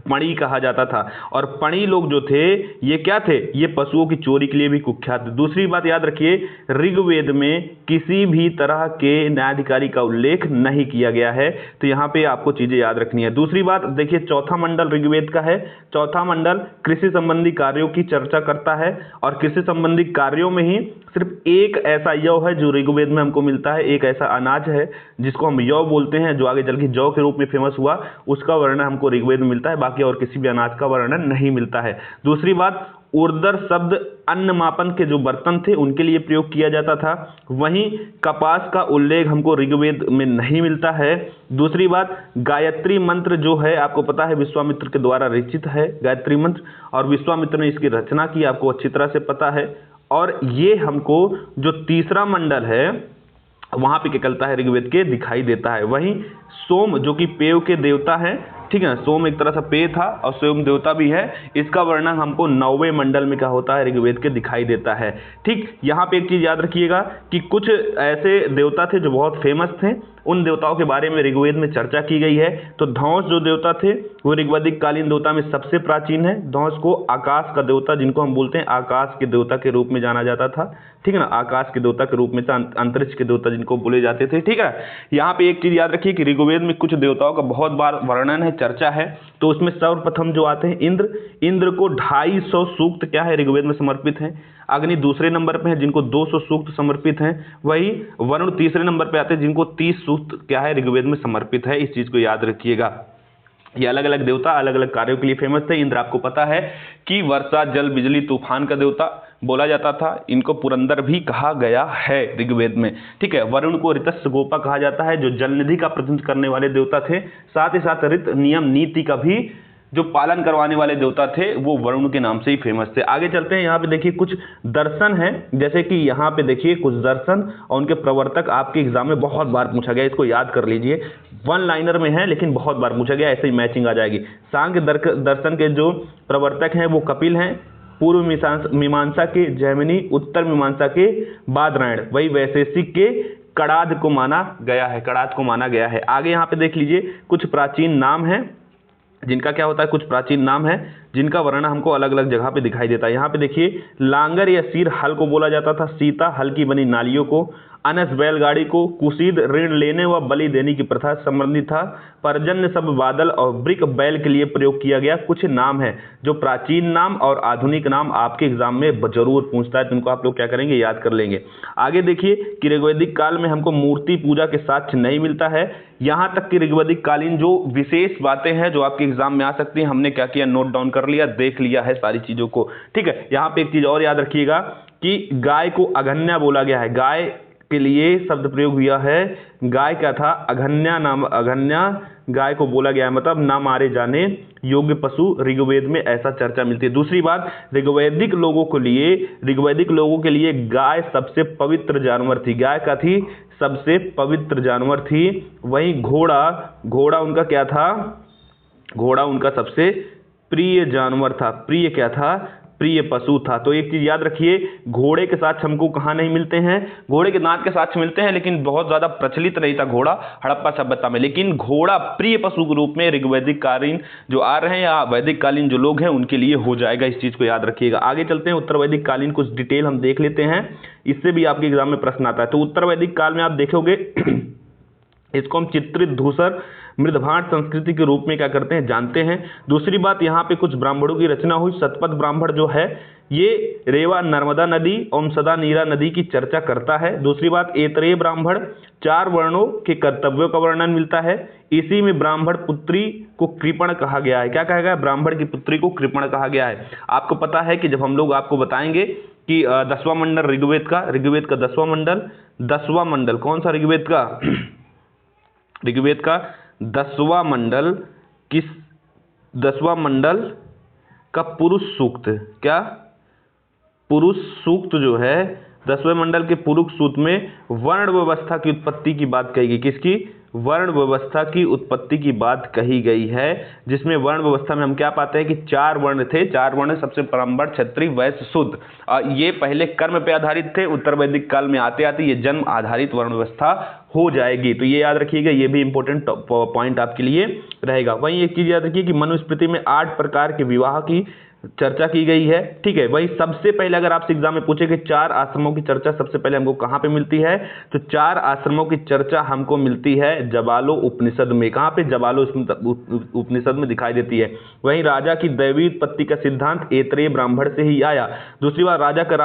पणी कहा जाता था। और पणी लोग जो थे ये क्या थे, ये पशुओं की चोरी के लिए भी कुख्यात थे। दूसरी बात याद रखिए, ऋग्वेद में किसी भी तरह के न्यायाधिकारी का उल्लेख नहीं किया गया है। तो यहाँ पे आपको चीजें याद रखनी है। दूसरी बात देखिए, चौथा मंडल ऋग्वेद का है। चौथा मंडल कृषि संबंधी कार्यों की चर्चा करता है, और कृषि संबंधी कार्यों में ही सिर्फ एक ऐसा यव है जो ऋग्वेद में हमको मिलता है, एक ऐसा अनाज है जिसको हम यव बोलते हैं, जो आगे चल के जौ के रूप में फेमस हुआ, उसका वर्णन हमको ऋग्वेद में मिलता है, बाकी और किसी भी अनाज का वर्णन नहीं मिलता है। दूसरी बात, उर्दर शब्द अन्न मापन के जो बर्तन थे उनके लिए प्रयोग किया जाता था। वहीं कपास का उल्लेख हमको ऋग्वेद में नहीं मिलता है। दूसरी बात, गायत्री मंत्र जो है आपको पता है विश्वामित्र के द्वारा रचित है गायत्री मंत्र, और विश्वामित्र ने इसकी रचना की, आपको अच्छी तरह से पता है। और ये हमको जो तीसरा मंडल है वहां पे क्या कहता है, ऋग्वेद के दिखाई देता है। वहीं सोम जो कि पेय के देवता है, ठीक है ना, सोम एक तरह से पेय था और सोम देवता भी है, इसका वर्णन हमको 9वें मंडल में क्या होता है, ऋग्वेद के दिखाई देता है। ठीक, यहाँ पे एक चीज याद रखिएगा कि कुछ ऐसे देवता थे जो बहुत फेमस थे, उन देवताओं के बारे में ऋग्वेद में चर्चा की गई है। तो ध्वंस जो देवता थे वो ऋग्वैदिक कालीन देवता में सबसे प्राचीन है। ध्वंस को आकाश का देवता, जिनको हम बोलते हैं आकाश के देवता के रूप में जाना जाता था, ठीक है ना, आकाश के देवता के रूप में, अंतरिक्ष के देवता जिनको बोले जाते थे, ठीक है। यहाँ पे एक चीज याद रखिए कि ऋग्वेद में कुछ देवताओं का बहुत बार वर्णन है, चर्चा है। तो उसमें सर्वप्रथम जो आते हैं इंद्र को 250 सूक्त क्या है ऋग्वेद में समर्पित है। अग्नि दूसरे नंबर पे है जिनको 200 सूक्त समर्पित हैं। वही वरुण तीसरे नंबर पे आते हैं जिनको 30 सूक्त क्या है ऋग्वेद में समर्पित है। इस चीज को याद रखिएगा। ये अलग अलग देवता अलग अलग कार्यों के लिए फेमस थे। इंद्र आपको पता है कि वर्षा, जल, बिजली, तूफान का देवता बोला जाता था। इनको पुरंदर भी कहा गया है ऋग्वेद में, ठीक है। वरुण को ऋतस्य गोपा कहा जाता है, जो जल निधि का प्रतिनिधित्व करने वाले देवता थे। साथ ही साथ ऋत, नियम, नीति का भी जो पालन करवाने वाले देवता थे वो वरुण के नाम से ही फेमस थे। आगे चलते हैं, यहाँ पे देखिए कुछ दर्शन है, जैसे कि यहाँ पे देखिए कुछ दर्शन और उनके प्रवर्तक आपके एग्जाम में बहुत बार पूछा गया, इसको याद कर लीजिए। 1 लाइनर में है लेकिन बहुत बार पूछा गया, ऐसे ही मैचिंग आ जाएगी। सांख्य दर्शन के जो प्रवर्तक हैं वो कपिल हैं, पूर्व मीमांसा के जैमिनी, उत्तर मीमांसा के बादरायण, वही वैशेषिक के कड़ाद को माना गया है। आगे यहाँ पे देख लीजिए कुछ प्राचीन नाम है जिनका क्या होता है, कुछ प्राचीन नाम है जिनका वर्णन हमको अलग अलग जगह पे दिखाई देता है। यहाँ पे देखिए लांगर या सिर हल को बोला जाता था, सीता हल की बनी नालियों को, अनस बैलगाड़ी को, कुशीद ऋण लेने व बलि देने की प्रथा संबंधित था, पर्जन्य सब बादल और ब्रिक बैल के लिए प्रयोग किया गया। कुछ नाम है जो प्राचीन नाम और आधुनिक नाम आपके एग्जाम में जरूर पूछता है, तो उनको आप लोग क्या करेंगे, याद कर लेंगे। आगे देखिए कि ऋग्वैदिक काल में हमको मूर्ति पूजा के साक्ष्य नहीं मिलता है। यहाँ तक कि ऋग्वैदिक कालीन जो विशेष बातें हैं जो आपके एग्जाम में आ सकती हैं, हमने क्या किया, नोट डाउन कर लिया, देख लिया है सारी चीजों को, ठीक है। यहाँ पे एक चीज और याद रखिएगा कि गाय को अघन्या बोला गया है, गाय के लिए शब्द प्रयोग हुआ है। गाय क्या था, अघन्या गाय को बोला गया है, मतलब ना मारे जाने योग्य पशु ऋग्वेद में ऐसा चर्चा मिलती है। दूसरी बात, ऋग्वैदिक लोगों के लिए गाय सबसे पवित्र जानवर थी, गाय का थी सबसे पवित्र जानवर थी। वहीं घोड़ा उनका क्या था, घोड़ा उनका सबसे प्रिय जानवर था। प्रिय क्या था? प्रिय पशु था। तो एक चीज याद रखिए, घोड़े के साक्ष्य हमको कहाँ नहीं मिलते हैं? घोड़े के दांत के साक्ष्य मिलते हैं, लेकिन बहुत ज्यादा प्रचलित नहीं था घोड़ा हड़प्पा सभ्यता में। लेकिन घोड़ा प्रिय पशु के रूप में ऋग्वैदिक कालीन जो आ रहे हैं या वैदिक कालीन जो लोग हैं उनके लिए हो जाएगा। इस चीज को याद रखिएगा। आगे चलते हैं, उत्तर वैदिक कालीन कुछ डिटेल हम देख लेते हैं, इससे भी आपके एग्जाम में प्रश्न आता है। तो उत्तर वैदिक काल में आप देखोगे इसको हम चित्रित धूसर मृदभाट संस्कृति के रूप में क्या करते हैं? जानते हैं। दूसरी बात, यहाँ पे कुछ ब्राह्मणों की रचना हुई। शतपथ ब्राह्मण जो है ये रेवा नर्मदा नदी और सदा नीरा नदी की चर्चा करता है। दूसरी बात, ऐतरेय ब्राह्मण 4 वर्णों के कर्तव्यों का वर्णन मिलता है। इसी में ब्राह्मण पुत्री को कृपण कहा गया है। क्या कहा गया है? ब्राह्मण की पुत्री को कृपण कहा गया है। आपको पता है कि जब हम लोग आपको बताएंगे कि 10वां मंडल ऋग्वेद का 10वां मंडल कौन सा? ऋग्वेद का 10वां मंडल किस? 10वां मंडल का पुरुष सूक्त। क्या? पुरुष सूक्त जो है 10वें मंडल के पुरुष सूक्त में वर्ण व्यवस्था की उत्पत्ति की बात कही गई। किसकी? वर्ण व्यवस्था की उत्पत्ति की बात कही गई है, जिसमें वर्ण व्यवस्था में हम क्या पाते हैं कि 4 वर्ण थे। 4 वर्ण सबसे ब्राह्मण, क्षत्रिय, वैश्य, शूद्र। ये पहले कर्म पे आधारित थे। उत्तर वैदिक काल में आते आते ये जन्म आधारित वर्ण व्यवस्था हो जाएगी। तो ये याद रखिएगा, ये भी इंपॉर्टेंट पॉइंट आपके लिए रहेगा। वहीं एक चीज याद रखिए कि मनुस्मृति में 8 प्रकार के विवाह की चर्चा की गई है। ठीक है, वही सबसे पहले अगर आपसे एग्जाम में पूछे कि 4 आश्रमों की चर्चा सबसे पहले हमको कहां पे मिलती है, तो 4 आश्रमों की चर्चा हमको मिलती है जबालो उपनिषद में। कहां पे? जबालो उपनिषद में दिखाई देती है। वहीं राजा की दैवी उत्पत्ति का सिद्धांत ऐतरेय ब्राह्मण से ही आया। दूसरी बात, राजा का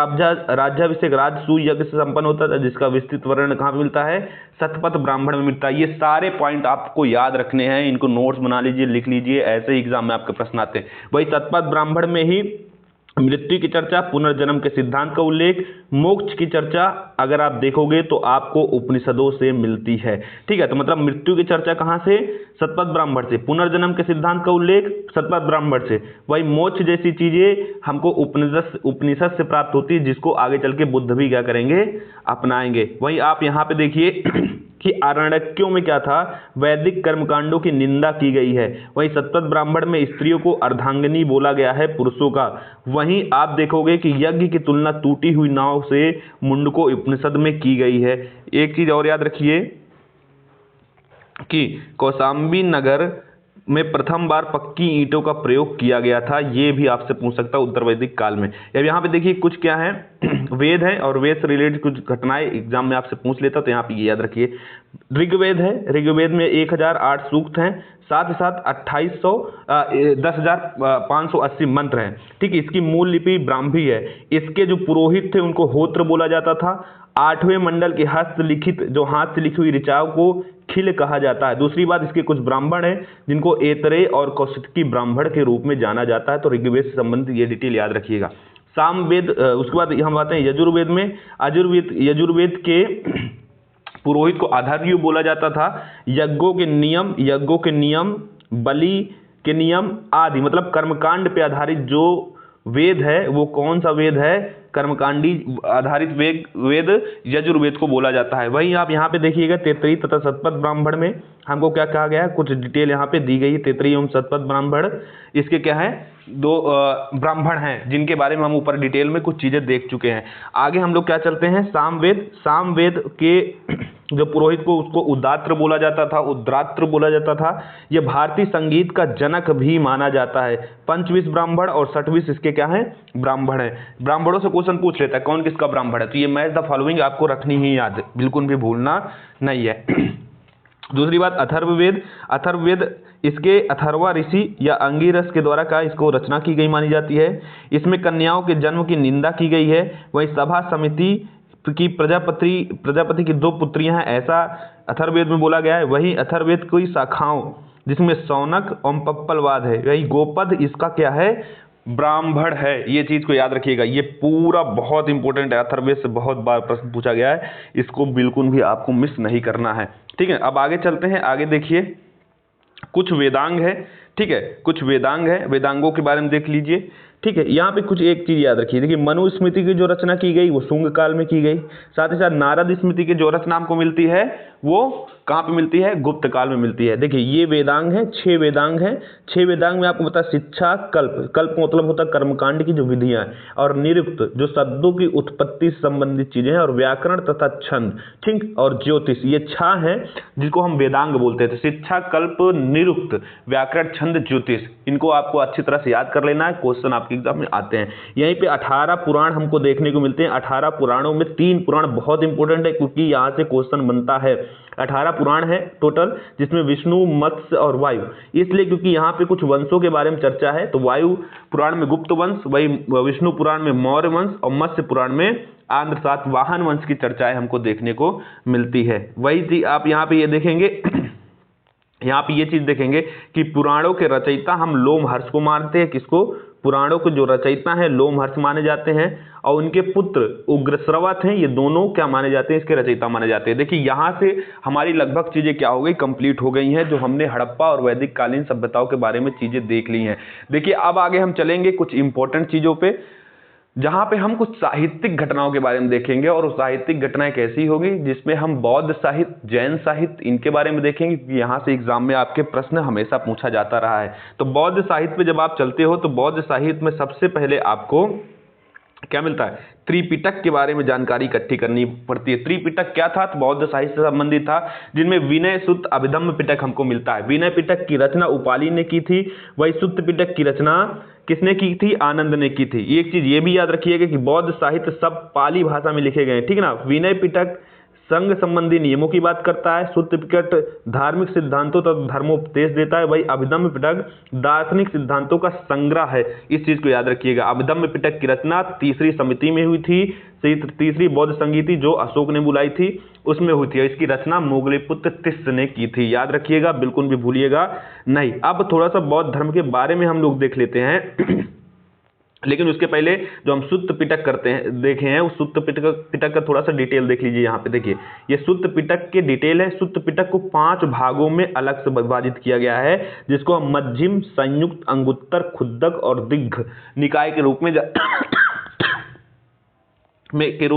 राज्याभिषेक राजसूय यज्ञ से संपन्न होता था, जिसका विस्तृत वर्णन कहां मिलता है? शतपथ ब्राह्मण में मिलता है। ये सारे पॉइंट आपको याद रखने हैं, इनको नोट्स बना लीजिए, लिख लीजिए, ऐसे ही एग्जाम में आपके प्रश्न आते हैं। वही शतपथ ब्राह्मण में ही मृत्यु की चर्चा, पुनर्जन्म के सिद्धांत का उल्लेख, मोक्ष की चर्चा अगर आप देखोगे तो आपको उपनिषदों से मिलती है। ठीक है, तो मतलब मृत्यु की चर्चा कहां से? शतपथ ब्राह्मण से। पुनर्जन्म के सिद्धांत का उल्लेख शतपथ ब्राह्मण से। वही मोक्ष जैसी चीजें हमको उपनिषद से प्राप्त होती है, जिसको आगे चल के बुद्ध भी क्या करेंगे? अपनाएंगे। वही आप यहाँ पे देखिए कि आरण्यकों में क्या था? वैदिक कर्मकांडों की निंदा की गई है। वहीं शतपथ ब्राह्मण में स्त्रियों को अर्धांगिनी बोला गया है, पुरुषों का। वहीं आप देखोगे कि यज्ञ की तुलना टूटी हुई नाव से मुंडको उपनिषद में की गई है। एक चीज और याद रखिए कि कौशाम्बी नगर में प्रथम बार पक्की ईंटों का प्रयोग किया गया था। ये भी आपसे पूछ सकता है उत्तर वैदिक काल में। अब यहाँ पे देखिए कुछ क्या है, वेद है और वेद से रिलेटेड कुछ घटनाएं एग्जाम में आपसे पूछ लेता, तो यहाँ पे ये याद रखिए। ऋग्वेद है, ऋग्वेद में 1008 सूक्त हैं, साथ ही साथ 10,580 मंत्र हैं। ठीक है, इसकी मूल लिपि ब्राह्मी है। इसके जो पुरोहित थे उनको होत्र बोला जाता था। 8वें मंडल के हस्तलिखित जो हाथ से लिखी हुई ऋचाओं को खिल कहा जाता है। दूसरी बात, इसके कुछ ब्राह्मण हैं जिनको ऐतरेय और कौशिकी ब्राह्मण के रूप में जाना जाता है। तो ऋग्वेद से संबंधित ये डिटेल याद रखिएगा। सामवेद, उसके बाद हम आते हैं यजुर्वेद में। यजुर्वेद के पुरोहित को आधार्य बोला जाता था। यज्ञों के नियम, बलि के नियम आदि, मतलब कर्मकांड पे आधारित जो वेद है वो कौन सा वेद है? कर्मकांडी आधारित वेद यजुर्वेद को बोला जाता है। वहीं आप यहाँ पे देखिएगा तैतरीय तथा शतपथ ब्राह्मण में हमको क्या कहा गया है? कुछ डिटेल यहाँ पे दी गई है। तैतरीय एवं शतपथ ब्राह्मण, इसके क्या है? 2 ब्राह्मण हैं जिनके बारे में हम ऊपर डिटेल में कुछ चीजें देख चुके हैं। आगे हम लोग क्या चलते हैं? सामवेद के जो पुरोहित को उसको उदात्र बोला जाता था। यह भारतीय संगीत का जनक भी माना जाता है। 25 ब्राह्मण और 60 इसके क्या है? ब्राह्मण है। ब्राह्मणों से क्वेश्चन पूछ लेता है कौन किसका ब्राह्मण है, तो ये मैच द फॉलोइंग आपको रखनी ही याद, बिल्कुल भी भूलना नहीं है। दूसरी बात, अथर्ववेद इसके अथर्वा ऋषि या अंगिरस के द्वारा का इसको रचना की गई मानी जाती है। इसमें कन्याओं के जन्म की निंदा की गई है। वही सभा समिति की प्रजापति की 2 पुत्रियां हैं, ऐसा अथर्ववेद में बोला गया है। वही अथर्ववेद की शाखाओं जिसमें शौनक और पप्पलवाद है। वही गोपद इसका क्या है? ब्राह्मण है। ये चीज को याद रखिएगा, ये पूरा बहुत इंपॉर्टेंट है, अथर्ववेद से बहुत बार प्रश्न पूछा गया है, इसको बिल्कुल भी आपको मिस नहीं करना है। ठीक है, अब आगे चलते हैं। आगे देखिए कुछ वेदांग है। ठीक है, कुछ वेदांग है, वेदांगों के बारे में देख लीजिए। ठीक है। यहाँ पे कुछ एक चीज याद रखिए, देखिए मनुस्मृति की जो रचना की गई वो शुंग काल में की गई, साथ ही साथ नारद स्मृति की जो रचना हमको मिलती है वो कहाँ पे मिलती है, गुप्त काल में मिलती है। देखिए ये वेदांग है, 6 वेदांग हैं। 6 वेदांग में आपको पता शिक्षा, कल्प, कल्प मतलब होता है कर्मकांड की जो विधियां हैं, और निरुक्त जो शब्दों की उत्पत्ति से संबंधित चीजें हैं, और व्याकरण तथा छंद, ठीक, और ज्योतिष, ये 6 हैं जिसको हम वेदांग बोलते थे। शिक्षा, कल्प, निरुक्त, व्याकरण, छंद, ज्योतिष, इनको आपको अच्छी तरह से याद कर लेना है, क्वेश्चन आपके एग्जाम में आते हैं। यहीं पे 18 पुराण हमको देखने को मिलते हैं। 18 पुराणों में 3 पुराण बहुत इंपॉर्टेंट है क्योंकि यहाँ से क्वेश्चन बनता है। 18 पुराण है टोटल, जिसमें विष्णु, मत्स्य और वायु, इसलिए क्योंकि यहाँ पे कुछ वंशों के बारे में चर्चा है। तो वायु पुराण में गुप्त वंश, वही विष्णु पुराण में मौर्य वंश, और मत्स्य पुराण में आंध्र सातवाहन वंश की चर्चाएं हमको देखने को मिलती है। वही चीज आप यहाँ पे ये देखेंगे यहाँ पे ये चीज देखेंगे कि पुराणों के रचयिता हम लोमहर्ष को मानते हैं। किसको? पुराणों के जो रचयिता हैं लोमहर्ष माने जाते हैं, और उनके पुत्र उग्रश्रवस हैं, ये दोनों क्या माने जाते हैं, इसके रचयिता माने जाते हैं। देखिए यहाँ से हमारी लगभग चीजें क्या हो गई, कंप्लीट हो गई हैं, जो हमने हड़प्पा और वैदिक कालीन सभ्यताओं के बारे में चीजें देख ली हैं। देखिए अब आगे हम चलेंगे कुछ इंपॉर्टेंट चीजों पे, जहां पे हम कुछ साहित्यिक घटनाओं के बारे में देखेंगे, और साहित्यिक घटनाएं कैसी होगी जिसमें हम बौद्ध साहित्य, जैन साहित्य, इनके बारे में देखेंगे, क्योंकि यहाँ से एग्जाम में आपके प्रश्न हमेशा पूछा जाता रहा है। तो बौद्ध साहित्य पे जब आप चलते हो तो बौद्ध साहित्य में सबसे पहले आपको क्या मिलता है, त्रिपिटक के बारे में जानकारी इकट्ठी करनी पड़ती है। त्रिपिटक क्या था? तो बौद्ध साहित्य से संबंधित था, जिनमें विनय, सुत्त, अभिधम्म पिटक हमको मिलता है। विनय पिटक की रचना उपाली ने की थी, वही सुत्त पिटक की रचना किसने की थी? आनंद ने की थी। एक चीज ये भी याद रखिएगा कि बौद्ध साहित्य सब पाली भाषा में लिखे गए हैं, ठीक है ना। विनय पिटक संघ संबंधी नियमों की बात करता है, सुत्त पिटक धार्मिक सिद्धांतों तथा धर्मोपदेश देता है, वही अभिधम्म पिटक दार्शनिक सिद्धांतों का संग्रह है। इस चीज को याद रखिएगा। अभिधम्म पिटक की रचना तीसरी समिति में हुई थी, तीसरी बौद्ध संगीति जो अशोक ने बुलाई थी उसमें हुई थी। इसकी रचना मोगलीपुत्र तिस्स ने की थी, याद रखिएगा, बिल्कुल भी भूलिएगा नहीं। अब थोड़ा सा बौद्ध धर्म के बारे में हम लोग देख लेते हैं लेकिन उसके पहले जो हम सुत्त पिटक करते हैं देखे हैं, उस सुत्त पिटक का थोड़ा सा डिटेल देख लीजिए। यहाँ पे देखिए ये सुत्त पिटक के डिटेल है। सुत्त पिटक को 5 भागों में अलग से विभाजित किया गया है, जिसको हम मध्यम, संयुक्त, अंगुत्तर, खुद्दक और दिग्घ निकाय के रूप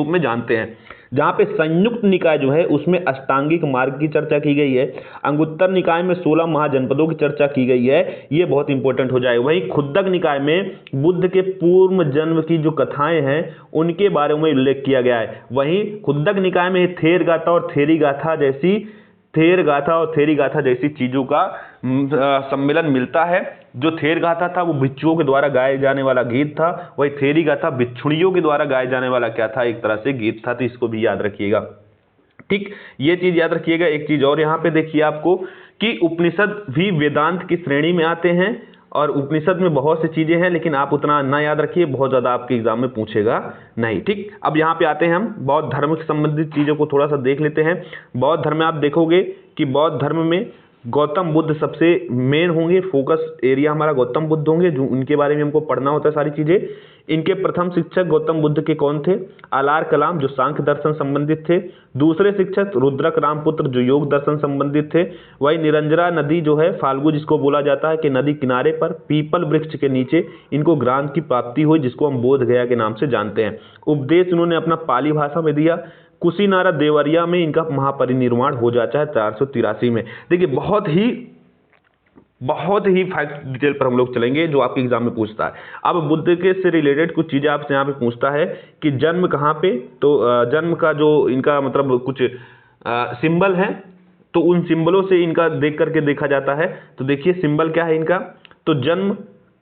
में जानते हैं। जहां पे संयुक्त निकाय जो है उसमें अष्टांगिक मार्ग की चर्चा की गई है, अंगुत्तर निकाय में 16 महाजनपदों की चर्चा की गई है, ये बहुत इंपॉर्टेंट हो जाएगा। वहीं खुद्दक निकाय में बुद्ध के पूर्व जन्म की जो कथाएं हैं उनके बारे में उल्लेख किया गया है। वहीं खुद्दक निकाय में थेर गाथा और थेरी गाथा जैसी चीजों का सम्मेलन मिलता है। जो थेर गाथा था वो भिक्षुओं के द्वारा गाए जाने वाला गीत था, वही थेरी गाथा भिक्षुणियों के द्वारा गाए जाने वाला क्या था, एक तरह से गीत था। तो इसको भी याद रखिएगा, ठीक, ये चीज याद रखिएगा। एक चीज और यहाँ पे देखिए आपको कि उपनिषद भी वेदांत की श्रेणी में आते हैं, और उपनिषद में बहुत सी चीजें हैं, लेकिन आप उतना ना याद रखिए, बहुत ज्यादा आपके एग्जाम में पूछेगा नहीं, ठीक। अब यहाँ पे आते हैं हम बौद्ध धर्म से संबंधित चीजों को थोड़ा सा देख लेते हैं। बौद्ध धर्म में आप देखोगे कि बौद्ध धर्म में गौतम बुद्ध सबसे मेन होंगे, फोकस एरिया हमारा गौतम बुद्ध होंगे, जो उनके बारे में हमको पढ़ना होता है सारी चीजें। इनके प्रथम शिक्षक गौतम बुद्ध के कौन थे? आलार कलाम, जो सांख्य दर्शन संबंधित थे। दूसरे शिक्षक रुद्रक रामपुत्र, जो योग दर्शन संबंधित थे। वही निरंजरा नदी जो है, फाल्गु जिसको बोला जाता है, कि नदी किनारे पर पीपल वृक्ष के नीचे इनको ज्ञान की प्राप्ति हुई, जिसको हम बोध गया के नाम से जानते हैं। उपदेश उन्होंने अपना पाली भाषा में दिया। कुशीनारा देवरिया में इनका महापरिनिर्वाण हो जाता है 483 में। देखिए बहुत ही फैक्ट डिटेल पर हम लोग चलेंगे जो आपके एग्जाम में पूछता है। अब बुद्ध के से रिलेटेड कुछ चीजें आपसे यहाँ पे पूछता है कि जन्म कहाँ पे, तो जन्म का जो इनका मतलब कुछ सिंबल है, तो उन सिंबलों से इनका देख करके देखा जाता है। तो देखिए सिंबल क्या है इनका, तो जन्म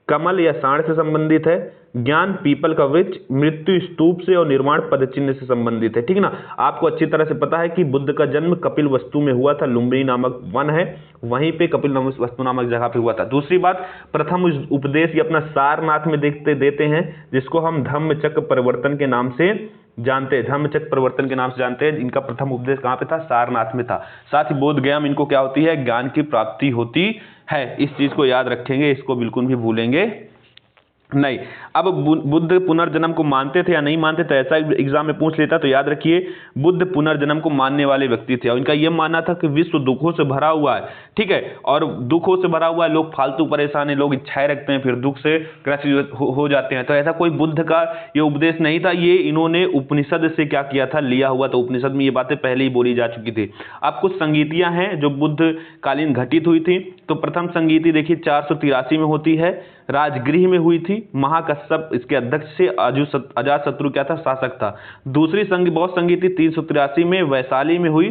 कमल या सांड से संबंधित है, ज्ञान पीपल का वृक्ष, मृत्यु स्तूप से, और निर्वाण पद चिन्ह से संबंधित है, ठीक ना। आपको अच्छी तरह से पता है कि बुद्ध का जन्म कपिल वस्तु में हुआ था, लुम्बिनी नामक वन है, वहीं पे कपिल वस्तु नामक जगह पे हुआ था। दूसरी बात, प्रथम उपदेश ये अपना सारनाथ में देते हैं, जिसको हम धम्मचक्र परिवर्तन के नाम से जानते हैं। धम्मचक्र परिवर्तन के नाम से जानते हैं। इनका प्रथम उपदेश कहाँ पे था? सारनाथ में था। साथ ही बोध गया में इनको क्या होती है? ज्ञान की प्राप्ति होती है। इस चीज को याद रखेंगे, इसको बिल्कुल भी भूलेंगे नहीं। अब बुद्ध पुनर्जन्म को मानते थे या नहीं मानते थे, ऐसा एग्जाम में पूछ लेता तो याद रखिए बुद्ध पुनर्जन्म को मानने वाले व्यक्ति थे और इनका यह मानना था कि विश्व दुखों से भरा हुआ है, ठीक है, और दुखों से भरा हुआ है, लोग फालतू परेशान है, लोग इच्छाएं रखते हैं, फिर दुख से ग्रसित हो जाते हैं। तो ऐसा कोई बुद्ध का ये उपदेश नहीं था, ये इन्होंने उपनिषद से क्या किया था, लिया हुआ। तो उपनिषद में ये बातें पहले ही बोली जा चुकी थी। अब कुछ संगीतियां हैं जो बुद्ध कालीन घटित हुई थी। तो प्रथम संगीति देखिए 483 में होती है, राजगृह में हुई थी, महाकश्यप इसके अध्यक्ष से, अजातशत्रु क्या था, शासक था। दूसरी बौद्ध संगीति 383 में वैशाली में हुई,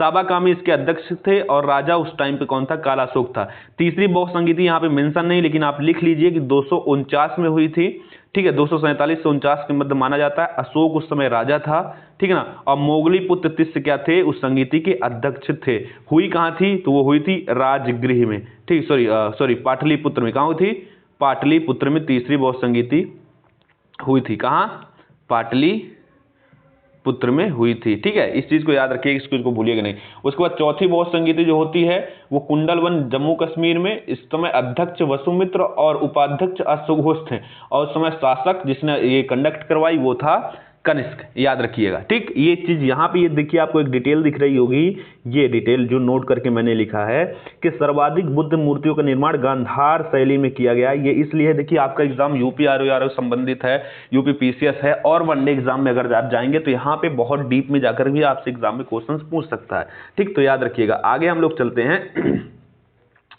साबाकामी इसके अध्यक्ष थे और राजा उस टाइम पे कौन था, कालाशोक था। तीसरी बौद्ध संगीति यहाँ पे मेंशन नहीं, लेकिन आप लिख लीजिए कि 249 में हुई थी, ठीक है, 247 से 49 के मध्य माना जाता है। अशोक उस समय राजा था, ठीक है ना, और मोगली पुत्र तिस्य क्या थे, उस संगीति के अध्यक्ष थे। हुई कहाँ थी, तो वो हुई थी राजगृह में, ठीक, सॉरी पाटलिपुत्र में। कहाँ हुई थी, पाटलिपुत्र में तीसरी बौद्ध संगीति हुई थी। कहाँ, पाटलिपुत्र में हुई थी, ठीक है, इस चीज को याद रखिए, इस चीज को भूलिएगा नहीं। उसके बाद चौथी बौद्ध संगीति जो होती है वो कुंडलवन जम्मू कश्मीर में, इस समय अध्यक्ष वसुमित्र और उपाध्यक्ष अश्वघोष थे, और उस समय शासक जिसने ये कंडक्ट करवाई वो था कनिष्क, याद रखिएगा, ठीक। ये चीज यहाँ पे ये देखिए आपको एक डिटेल दिख रही होगी, ये डिटेल जो नोट करके मैंने लिखा है कि सर्वाधिक बुद्ध मूर्तियों का निर्माण गांधार शैली में किया गया। ये इसलिए देखिए आपका एग्जाम यूपी आरओ संबंधित है, यूपी पीसीएस है, और वनडे एग्जाम में अगर आप जाएंगे तो यहाँ पे बहुत डीप में जाकर भी आपसे एग्जाम में क्वेश्चन पूछ सकता है, ठीक। तो याद रखिएगा। आगे हम लोग चलते हैं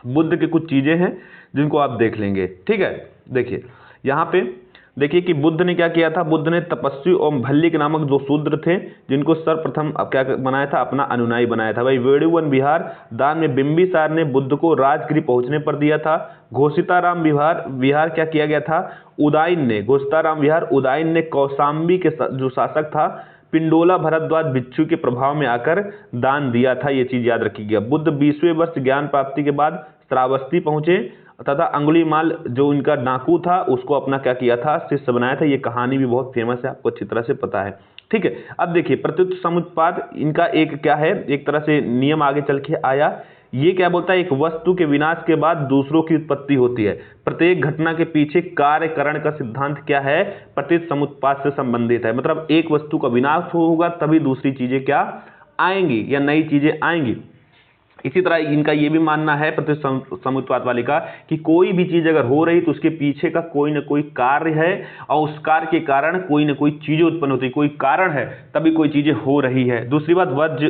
बुद्ध की कुछ चीजें हैं जिनको आप देख लेंगे, ठीक है। देखिए यहाँ पे देखिए कि बुद्ध ने क्या किया था, बुद्ध ने तपस्वी और भल्लिक नामक दो शूद्र थे जिनको सर्वप्रथम क्या बनाया था, अपना अनुयायी बनाया था। भाई वेणुवन विहार दान में बिंबिसार ने बुद्ध को राजगृह पहुंचने पर दिया था। घोषिताराम विहार क्या किया गया था, उदाइन ने, घोषिताराम विहार उदाइन ने कौशाम्बी के जो शासक था पिंडोला भरद्वाज भिक्षु के प्रभाव में आकर दान दिया था। ये चीज याद रखिएगा। बुद्ध 20वें वर्ष ज्ञान प्राप्ति के बाद श्रावस्ती पहुंचे तथा अंगुलीमाल जो इनका डाकू था उसको अपना क्या किया था, शिष्य बनाया था। ये कहानी भी बहुत फेमस है, आपको अच्छी तरह से पता है, ठीक है। अब देखिए प्रत्युत समुत्पाद इनका एक क्या है, एक तरह से नियम आगे चल के आया। ये क्या बोलता है, एक वस्तु के विनाश के बाद दूसरों की उत्पत्ति होती है। प्रत्येक घटना के पीछे कार्य करण का सिद्धांत क्या है, प्रत्युत समुत्पाद से संबंधित है। मतलब एक वस्तु का विनाश होगा तभी दूसरी चीजें क्या आएंगी या नई चीजें आएंगी। इसी तरह इनका ये भी मानना है प्रत्युत समुत्पाद वाले का कि कोई भी चीज अगर हो रही तो उसके पीछे का कोई ना कोई कार्य है और उस कार्य के कारण कोई ना कोई चीजें उत्पन्न होती है, कोई कारण है तभी कोई चीजें हो रही है। दूसरी बात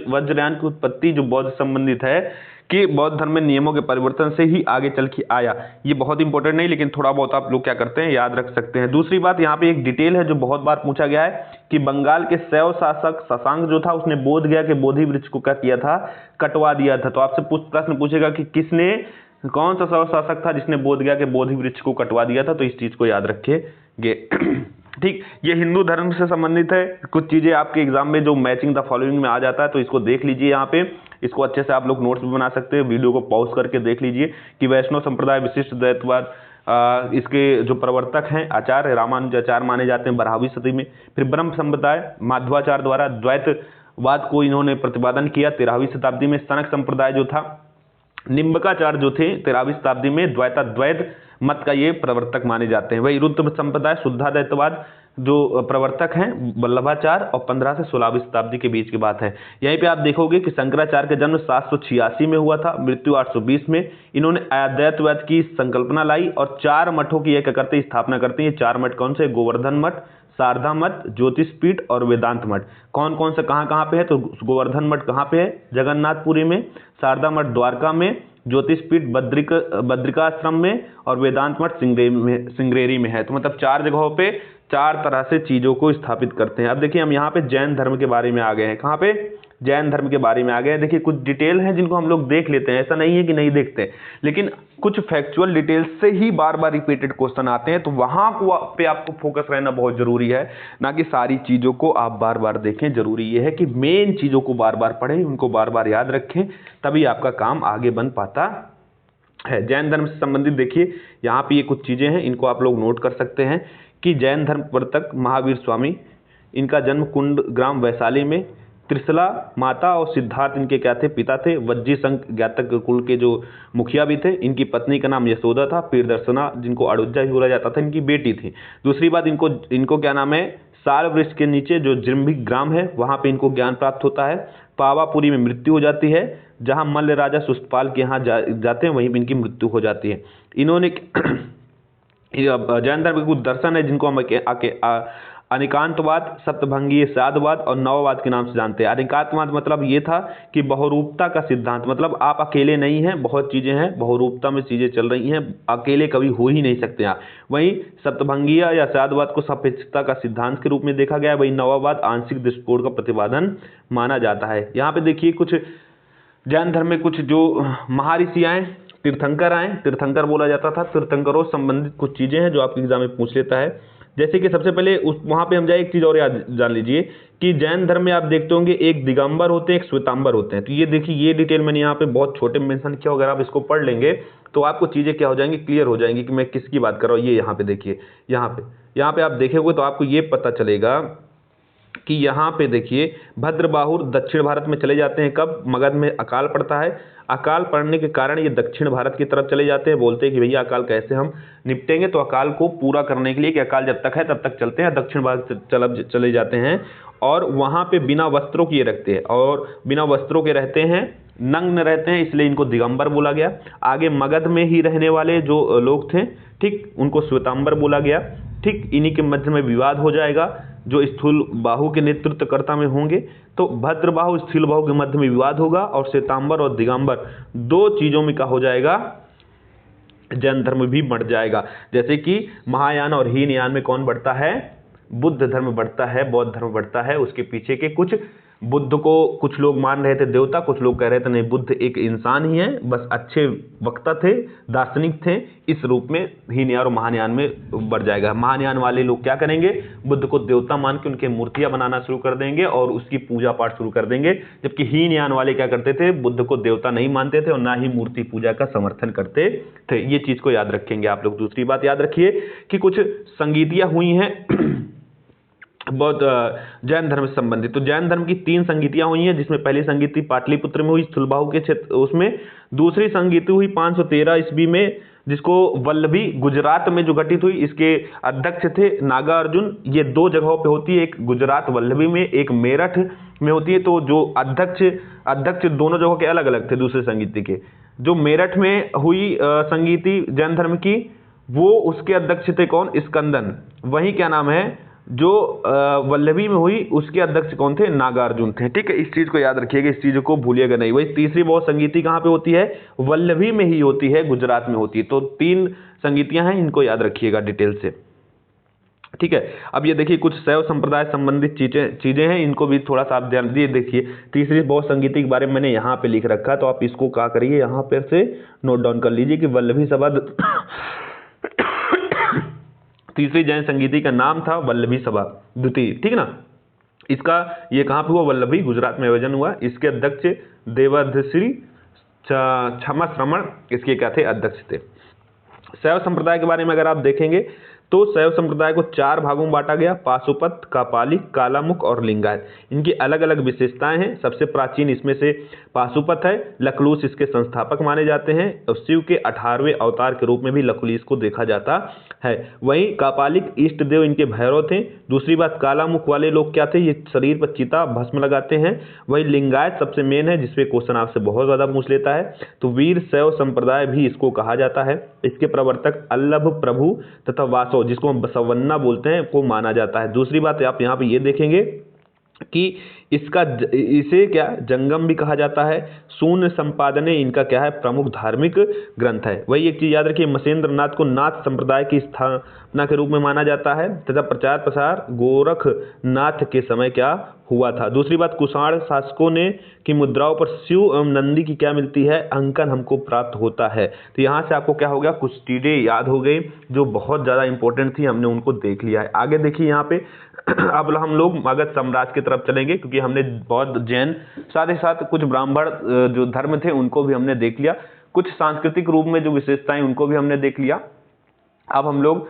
वज्रयान की उत्पत्ति जो बौद्ध संबंधित है कि बौद्ध धर्म में नियमों के परिवर्तन से ही आगे चल के आया। ये बहुत इंपॉर्टेंट नहीं, लेकिन थोड़ा बहुत आप लोग क्या करते हैं याद रख सकते हैं। दूसरी बात यहाँ पे एक डिटेल है जो बहुत बार पूछा गया है कि बंगाल के शैव शासक शशांक जो था उसने बोध गया के बोधि वृक्ष को क्या किया था, कटवा दिया था। तो आपसे प्रश्न पूछेगा कि किसने, कौन सा शैव शासक था जिसने बोध गया के बोधि वृक्ष को कटवा दिया था, तो इस चीज को याद रखिएगा, ठीक। ये हिंदू धर्म से संबंधित है। कुछ चीजें आपके एग्जाम में जो मैचिंग द फॉलोइंग में आ जाता है तो इसको देख लीजिए। यहाँ पे इसको अच्छे से आप लोग नोट्स भी बना सकते हैं, वीडियो को पॉज करके देख लीजिए कि वैष्णव संप्रदाय विशिष्ट द्वैतवाद इसके जो प्रवर्तक हैं आचार्य रामानुजाचार्य माने जाते हैं 12वीं सदी में। फिर ब्रह्म संप्रदाय माध्वाचार्य द्वारा द्वैतवाद को इन्होंने प्रतिपादन किया 13वीं शताब्दी में। सनक संप्रदाय जो था, निम्बकाचार्य जो थे 13वीं शताब्दी में द्वैत मत का ये प्रवर्तक माने जाते हैं। वही रुद्र संप्रदाय शुद्धाद्वैतवाद जो प्रवर्तक हैं वल्लभाचार्य और 15 से 16वीं शताब्दी के बीच की बात है। यहीं पे आप देखोगे कि शंकराचार्य का जन्म 786 में हुआ था, मृत्यु 820 में। इन्होंने अद्वैतवाद की संकल्पना लाई और 4 मठों की एक करते स्थापना करते हैं। 4 मठ कौन से, गोवर्धन मठ, शारदा मठ, ज्योतिषपीठ और वेदांत मठ। कौन कौन से कहाँ पे है, तो गोवर्धन मठ कहाँ पे है, जगन्नाथपुरी में, शारदा मठ द्वारका में, ज्योतिषपीठ बद्रिकाश्रम में और वेदांत मठ सिंगरेरी में है। तो मतलब 4 जगहों पे 4 तरह से चीजों को स्थापित करते हैं। अब देखिए हम यहाँ पे जैन धर्म के बारे में आ गए हैं। कहाँ पे, जैन धर्म के बारे में आ गए हैं। देखिए कुछ डिटेल हैं जिनको हम लोग देख लेते हैं, ऐसा नहीं है कि नहीं देखते, लेकिन कुछ फैक्चुअल डिटेल्स से ही बार बार रिपीटेड क्वेश्चन आते हैं, तो वहां पे आपको फोकस रहना बहुत जरूरी है, ना कि सारी चीजों को आप बार बार देखें। जरूरी ये है कि मेन चीजों को बार बार पढ़ें, उनको बार बार याद रखें, तभी आपका काम आगे बन पाता है। जैन धर्म से संबंधित देखिए यहाँ पे ये कुछ चीजें हैं, इनको आप लोग नोट कर सकते हैं कि जैन धर्म प्रवर्तक महावीर स्वामी, इनका जन्म कुंड ग्राम वैशाली में त्रिशला माता और सिद्धार्थ इनके क्या थे, पिता थे। वज्जी संक ज्ञातक कुल के जो मुखिया भी थे। इनकी पत्नी का नाम यशोदा था। प्रियदर्शना जिनको अड़ुज्जा भी बोला जाता था, इनकी बेटी थी। दूसरी बात, इनको क्या नाम है, साल वृक्ष के नीचे जो जिम्भिक ग्राम है वहां पे इनको ज्ञान प्राप्त होता है। पावापुरी में मृत्यु हो जाती है। जहां मल्ल राजा सुष्टपाल के यहाँ जाते हैं वहीं पे इनकी मृत्यु हो जाती है। इन्होंने जैन धर्म के कुछ दर्शन है जिनको हम अनिकांतवाद, सप्तभंगीय साधवाद और नववाद के नाम से जानते हैं। अनिकांतवाद मतलब ये था कि बहुरूपता का सिद्धांत, मतलब आप अकेले नहीं हैं, बहुत चीजें हैं, बहुरूपता में चीजें चल रही हैं, अकेले कभी हो ही नहीं सकते आप। वहीं सप्तभंगीय या साधवाद को सापेक्षता का सिद्धांत के रूप में देखा गया है। वहीं नववाद आंशिक दृष्टिकोण का प्रतिपादन माना जाता है। यहाँ पे देखिए कुछ जैन धर्म में कुछ जो महर्षि आए, तीर्थंकर आए, तीर्थंकर बोला जाता था। तीर्थंकरों से संबंधित कुछ चीजें हैं जो आपके एग्जाम में पूछ लेता है। जैसे कि सबसे पहले वहां पे हम जाए, एक चीज और याद जान लीजिए कि जैन धर्म में आप देखते होंगे एक दिगंबर होते हैं, एक श्वेतांबर होते हैं। तो ये देखिए, ये डिटेल मैंने यहाँ पे बहुत छोटे में मेंशन किया। अगर आप इसको पढ़ लेंगे तो आपको चीजें क्या हो जाएंगी, क्लियर हो जाएंगी कि मैं किसकी बात कर रहा हूँ। ये यहाँ पे देखिए, यहाँ पे आप देखेंगे तो आपको ये पता चलेगा कि यहाँ पे देखिए भद्रबाहुर दक्षिण भारत में चले जाते हैं। कब? मगध में अकाल पड़ता है। अकाल पड़ने के कारण ये दक्षिण भारत की तरफ चले जाते हैं। बोलते हैं कि भैया अकाल कैसे हम निपटेंगे, तो अकाल को पूरा करने के लिए कि अकाल जब तक है तब तक चलते हैं, दक्षिण भारत चले जाते हैं और वहाँ पे बिना वस्त्रों के रहते हैं और बिना वस्त्रों के रहते हैं, नग्न रहते हैं, इसलिए इनको दिगंबर बोला गया। आगे मगध में ही रहने वाले जो लोग थे, ठीक, उनको श्वेतांबर बोला गया। ठीक, इन्हीं के मध्य में विवाद हो जाएगा जो स्थूल बाहु के नेतृत्वकर्ता में होंगे। तो भद्रबाहु स्थूल बाहु के मध्य में विवाद होगा और श्वेतांबर और दिगंबर दो चीजों में क्या हो जाएगा, जैन धर्म भी बढ़ जाएगा। जैसे कि महायान और हीनयान में कौन बढ़ता है, बुद्ध धर्म बढ़ता है, बौद्ध धर्म बढ़ता है। उसके पीछे के कुछ, बुद्ध को कुछ लोग मान रहे थे देवता, कुछ लोग कह रहे थे नहीं बुद्ध एक इंसान ही है, बस अच्छे वक्ता थे, दार्शनिक थे। इस रूप में हीनयान और महायान में बढ़ जाएगा। महायान वाले लोग क्या करेंगे, बुद्ध को देवता मान के उनके मूर्तियां बनाना शुरू कर देंगे और उसकी पूजा पाठ शुरू कर देंगे। जबकि हीनयान वाले क्या करते थे, बुद्ध को देवता नहीं मानते थे और ना ही मूर्ति पूजा का समर्थन करते थे। ये चीज को याद रखेंगे आप लोग। दूसरी बात याद रखिए कि कुछ संगीतियां हुई हैं बहुत जैन धर्म से संबंधित। तो जैन धर्म की 3 संगीतियां हुई हैं, जिसमें पहली संगीति पाटलिपुत्र में हुई, स्थूलबाहु के क्षेत्र उसमें। दूसरी संगीति हुई 513 ईस्वी में, जिसको वल्लभी गुजरात में जो घटित हुई। इसके अध्यक्ष थे नागा अर्जुन। ये 2 जगहों पे होती है, एक गुजरात वल्लभी में, एक मेरठ में होती है। तो जो अध्यक्ष दोनों जगहों के अलग अलग थे दूसरे संगीति के। जो मेरठ में हुई संगीति जैन धर्म की, वो उसके अध्यक्ष थे कौन, स्कंदन। वही क्या नाम है, जो वल्लभी में हुई उसके अध्यक्ष कौन थे, नागार्जुन थे। ठीक है, इस चीज को याद रखिएगा, इस चीज को भूलिएगा नहीं। वही तीसरी बहुत संगीति कहाँ पे होती है, वल्लभी में ही होती है, गुजरात में होती है। तो 3 संगीतियां हैं, इनको याद रखिएगा डिटेल से। ठीक है, अब ये देखिए कुछ शैव संप्रदाय संबंधित चीजें हैं, इनको भी थोड़ा सा आप ध्यान दीजिए। देखिए तीसरी बहुत संगीति के बारे में मैंने यहाँ पे लिख रखा है, तो आप इसको क्या करिए, यहाँ पे से नोट डाउन कर लीजिए कि वल्लभी सभा तीसरी जैन संगीति का नाम था वल्लभी सभा द्वितीय। ठीक है ना, इसका ये कहाँ पे हुआ, वल्लभी गुजरात में आयोजन हुआ। इसके अध्यक्ष देवाधिश्री क्षमा श्रमण इसके क्या थे, अध्यक्ष थे। शैव संप्रदाय के बारे में अगर आप देखेंगे तो शैव संप्रदाय को 4 भागों में बांटा गया, पाशुपत, कापालिक, कालामुख और लिंगायत। इनकी अलग अलग विशेषताएं हैं। सबसे प्राचीन इसमें से पाशुपत है। लकुलिश इसके संस्थापक माने जाते हैं और शिव के 18वें अवतार के रूप में भी लकुलिश को देखा जाता है। वहीं कापालिक इष्ट देव इनके भैरव थे। दूसरी बात, कालामुख वाले लोग क्या थे, ये शरीर पर चिता भस्म लगाते हैं। वही लिंगायत सबसे मेन है, जिसपे क्वेश्चन आपसे बहुत ज्यादा पूछ लेता है। तो वीर शैव संप्रदाय भी इसको कहा जाता है। इसके प्रवर्तक अल्लभ प्रभु तथा वासव, जिसको हम बसवन्ना बोलते हैं, को माना जाता है। दूसरी बात आप यहाँ पे ये देखेंगे कि इसे क्या जंगम भी कहा जाता है। शून्य संपादने इनका क्या है, प्रमुख धार्मिक ग्रंथ है। वही एक चीज याद रखिए, मसेंद्र नाथ को नाथ संप्रदाय की स्थापना के रूप में माना जाता है तथा प्रचार प्रसार गोरखनाथ के समय क्या हुआ था। दूसरी बात, कुषाण शासकों ने की मुद्राओं पर शिव एवं नंदी की क्या मिलती है, अंकन हमको प्राप्त होता है। तो यहाँ से आपको क्या हो गया, कुछ चीजें याद हो गई जो बहुत ज्यादा इंपॉर्टेंट थी, हमने उनको देख लिया है। आगे देखिए यहाँ पे अब हम लोग मगध साम्राज्य की तरफ चलेंगे, क्योंकि हमने बौद्ध जैन साथ ही साथ कुछ ब्राह्मण जो धर्म थे उनको भी हमने देख लिया। कुछ सांस्कृतिक रूप में जो विशेषताएं उनको भी हमने देख लिया। अब हम लोग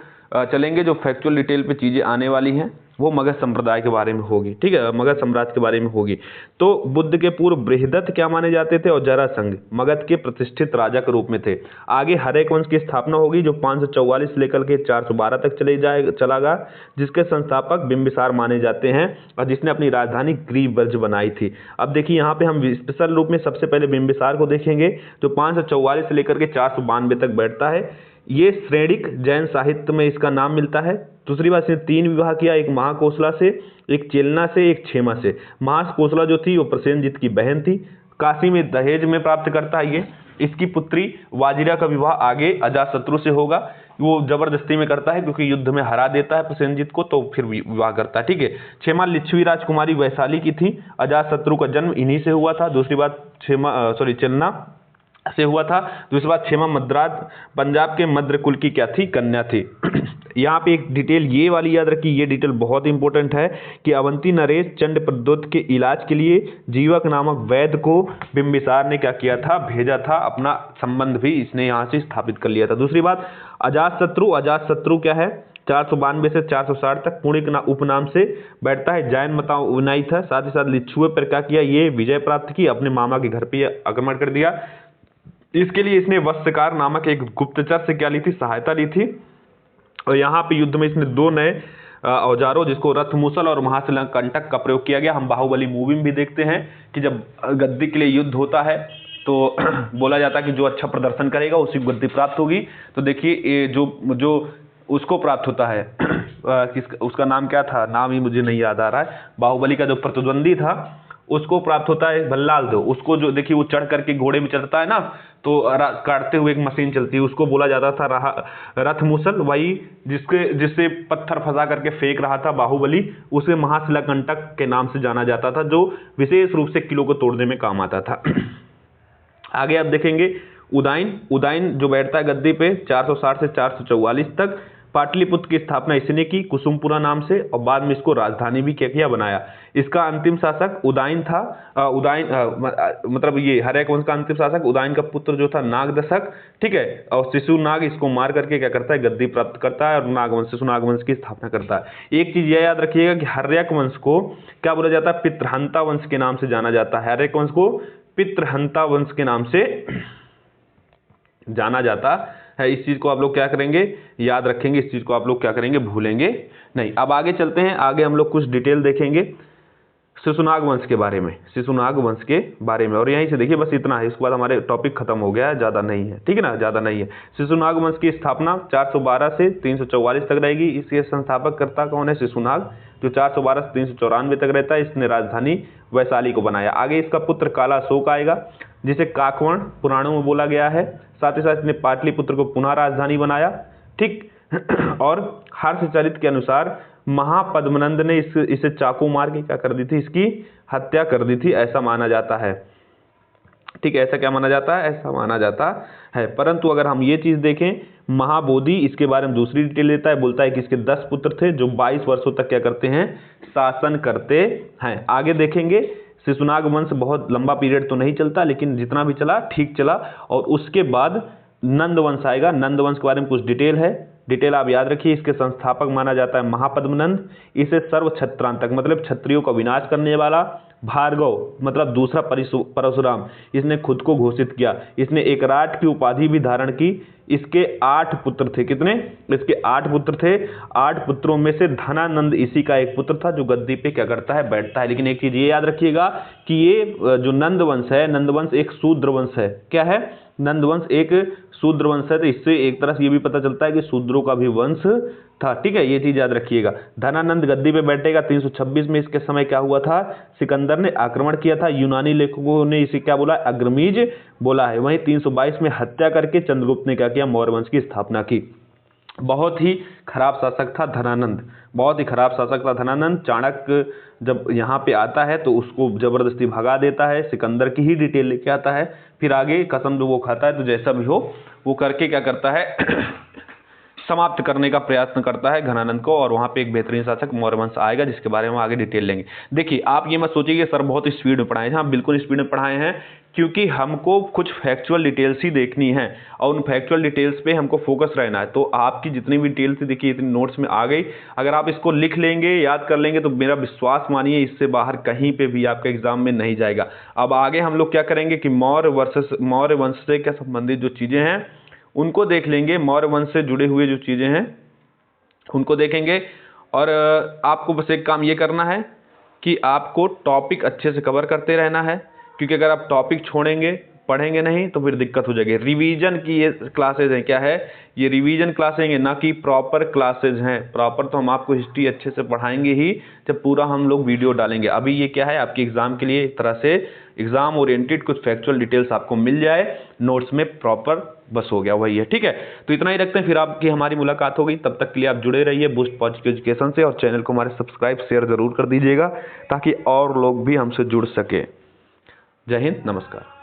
चलेंगे जो फैक्चुअल डिटेल पे चीजें आने वाली हैं वो मगध संप्रदाय के बारे में होगी, ठीक है, मगध साम्राज्य के बारे में होगी। तो बुद्ध के पूर्व बृहदत्त क्या माने जाते थे और जरासंध मगध के प्रतिष्ठित राजा के रूप में थे। आगे हर्यक वंश की स्थापना होगी जो 544 लेकर के 412 तक चला गया, जिसके संस्थापक बिंबिसार माने जाते हैं और जिसने अपनी राजधानी ग्रीवब्रज बनाई थी। अब देखिए यहाँ पे हम स्पेशल रूप में सबसे पहले बिंबिसार को देखेंगे जो 544 से लेकर के 492 तक बैठता है। ये श्रेणिक जैन साहित्य में इसका नाम मिलता है। दूसरी बात, इसने 3 विवाह किया, एक महाकोसला से, एक चेलना से, एक क्षेमा से। महाकोसला जो थी वो प्रसेनजीत की बहन थी, काशी में दहेज में प्राप्त करता है ये। इसकी पुत्री वाजिरा का विवाह आगे अजातशत्रु से होगा, वो जबरदस्ती में करता है क्योंकि युद्ध में हरा देता है प्रसेनजीत को, तो फिर विवाह करता है, ठीक है। क्षेमा लिच्छवी राजकुमारी वैशाली की थी, अजातशत्रु का जन्म इन्हीं से हुआ था। दूसरी बात चेलना से हुआ था। दूसरी बात, क्षेमा मद्रास पंजाब के मद्र कुल की क्या थी, कन्या थी। यहाँ पे एक डिटेल ये वाली याद रखिए, ये डिटेल बहुत इंपॉर्टेंट है कि अवंती नरेश चंड प्रद्योत के इलाज के लिए जीवक नामक वैद्य को बिंबिसार ने क्या किया था, भेजा था। अपना संबंध भी इसने यहाँ से स्थापित कर लिया था। दूसरी बात, अजातशत्रु क्या है, 492 से 460 तक पुणिक उपनाम से बैठता है, जैन मतानुयायी था। साथ ही साथ लिच्छुए पर क्या किया, ये विजय प्राप्त की, अपने मामा के घर पे आक्रमण कर दिया। इसके लिए इसने वत्सकार नामक एक गुप्तचर से क्या ली थी, सहायता ली थी। और यहाँ पे युद्ध में इसने 2 नए औजारों जिसको रथमुसल और महाशिलाकंटक का प्रयोग किया गया। हम बाहुबली मूवी में भी देखते हैं कि जब गद्दी के लिए युद्ध होता है तो बोला जाता है कि जो अच्छा प्रदर्शन करेगा उसी को गद्दी प्राप्त होगी। तो देखिए ये जो उसको प्राप्त होता है उसका नाम क्या था, नाम ही मुझे नहीं याद आ रहा है। बाहुबली का जो प्रतिद्वंदी था उसको प्राप्त होता है भल्लाल दो। उसको जो देखिए वो चढ़ करके घोड़े में चढ़ता है ना, तो काटते हुए एक मशीन चलती है, उसको बोला जाता था रथमुसल। वही जिससे पत्थर फंसा करके फेंक रहा था बाहुबली, उसे महाशिलाकंटक के नाम से जाना जाता था, जो विशेष रूप से किलों को तोड़ने में काम आता था। आगे आप देखेंगे उदयन जो बैठता है गद्दी पे 460 से 444 तक। पाटलिपुत्र की स्थापना इसने की कुसुमपुरा नाम से, और बाद में इसको राजधानी भी क्या किया, बनाया। इसका अंतिम शासक उदयन था। मतलब ये हर्यक वंश का अंतिम शासक उदयन का पुत्र जो था नागदशक, ठीक है। और शिशुनाग इसको मार करके क्या करता है, गद्दी प्राप्त करता है और शिशुनाग वंश की स्थापना करता है। एक चीज यह याद रखिएगा कि हर्यक वंश को क्या बोला जाता है, पितृहंता वंश के नाम से जाना जाता है। हर्यक वंश को पितृहंता वंश के नाम से जाना जाता है। इस चीज को आप लोग क्या करेंगे, याद रखेंगे। इस चीज को आप लोग क्या करेंगे, भूलेंगे नहीं। अब आगे चलते हैं, आगे हम लोग कुछ डिटेल देखेंगे शिशुनाग वंश के बारे में, शिशुनाग वंश के बारे में। और यहीं से देखिए बस इतना है, इसके बाद हमारे टॉपिक खत्म हो गया है, ज्यादा नहीं है, ठीक है ना, ज्यादा नहीं है। शिशुनाग वंश की स्थापना 412 से 344 तक रहेगी। इसके संस्थापक कर्ता कौन है, शिशुनाग, जो 412 से 394 तक रहता है। इसने राजधानी वैशाली को बनाया। आगे इसका पुत्र काला अशोक आएगा, जिसे काकवण पुराणों में बोला गया है। साथ ही साथ इसने पाटलिपुत्र को पुनः राजधानी बनाया, ठीक। और हर्षचरित के अनुसार महापद्मनंद ने इसे चाकू मार के क्या कर दी थी, इसकी हत्या कर दी थी, ऐसा माना जाता है, ठीक है। ऐसा क्या माना जाता है, ऐसा माना जाता है। परंतु अगर हम ये चीज देखें, महाबोधि इसके बारे में दूसरी डिटेल देता है, बोलता है कि इसके 10 पुत्र थे जो 22 वर्षों तक क्या करते हैं, शासन करते हैं। आगे देखेंगे शिशुनाग वंश बहुत लंबा पीरियड तो नहीं चलता, लेकिन जितना भी चला ठीक चला। और उसके बाद नंद वंश आएगा। नंद वंश के बारे में कुछ डिटेल आप याद रखिए। इसके संस्थापक माना जाता है महापद्मनंद। इसे सर्व क्षत्रांतक मतलब क्षत्रियों का विनाश करने वाला, भार्गव मतलब दूसरा परशुराम, इसने खुद को घोषित किया। इसने एकराट की उपाधि भी धारण की। इसके 8 पुत्र थे। कितने, इसके 8 पुत्र थे। 8 पुत्रों में से धनानंद इसी का एक पुत्र था, जो गद्दी पे क्या करता है, बैठता है। लेकिन एक चीज ये याद रखिएगा कि ये जो नंद वंश है, नंद वंश एक शूद्र वंश है। क्या है, नंद वंश एक शूद्र वंश है। तो इससे एक तरह से ये भी पता चलता है कि शूद्रों का भी वंश था, ठीक है। ये चीज याद रखिएगा। धनानंद गद्दी पे बैठेगा। 326 में इसके समय क्या हुआ था, सिकंदर ने आक्रमण किया था। यूनानी लेखकों ने इसे क्या बोला, अग्रमीज बोला है। वहीं 322 में हत्या करके चंद्रगुप्त ने क्या किया, मौर्य वंश की स्थापना की। बहुत ही खराब शासक था धनानंद, बहुत ही खराब शासक था धनानंद। चाणक्य जब यहाँ पे आता है तो उसको जबरदस्ती भगा देता है, सिकंदर की ही डिटेल लेके आता है। फिर आगे कसम जो वो खाता है, तो जैसा भी हो वो करके क्या करता है समाप्त करने का प्रयत्न करता है धनानंद को। और वहां पे एक बेहतरीन शासक मौर्य वंश आएगा, जिसके बारे में आगे डिटेल लेंगे। देखिए आप ये मत सोचिए कि सर बहुत स्पीड में पढ़ाए हैं। हाँ बिल्कुल स्पीड में पढ़ाए हैं, क्योंकि हमको कुछ फैक्चुअल डिटेल्स ही देखनी है और उन फैक्चुअल डिटेल्स पे हमको फोकस रहना है। तो आपकी जितनी भी डिटेल्स देखिए इतनी नोट्स में आ गई, अगर आप इसको लिख लेंगे, याद कर लेंगे, तो मेरा विश्वास मानिए इससे बाहर कहीं पे भी आपके एग्जाम में नहीं जाएगा। अब आगे हम लोग क्या करेंगे कि मौर्य वंश से क्या संबंधित जो चीज़ें हैं उनको देख लेंगे, मौर्य वंश से जुड़े हुए जो चीज़ें हैं उनको देखेंगे। और आपको बस एक काम ये करना है कि आपको टॉपिक अच्छे से कवर करते रहना है, क्योंकि अगर आप टॉपिक छोड़ेंगे, पढ़ेंगे नहीं, तो फिर दिक्कत हो जाएगी। रिवीजन की ये क्लासेज हैं, क्या है ये रिवीजन क्लासेज हैं, ना कि प्रॉपर क्लासेज हैं। प्रॉपर तो हम आपको हिस्ट्री अच्छे से पढ़ाएंगे ही जब पूरा हम लोग वीडियो डालेंगे। अभी ये क्या है आपके एग्जाम के लिए एक तरह से एग्जाम ओरिएंटेड कुछ फैक्चुअल डिटेल्स आपको मिल जाए, नोट्स में प्रॉपर बस हो गया वही है, ठीक है। तो इतना ही रखते हैं, फिर आपकी हमारी मुलाकात हो गई। तब तक के लिए आप जुड़े रहिए बूस्ट पॉजिटिव एजुकेशन से और चैनल को हमारे सब्सक्राइब शेयर जरूर कर दीजिएगा ताकि और लोग भी हमसे जुड़ सके। जय हिंद, नमस्कार।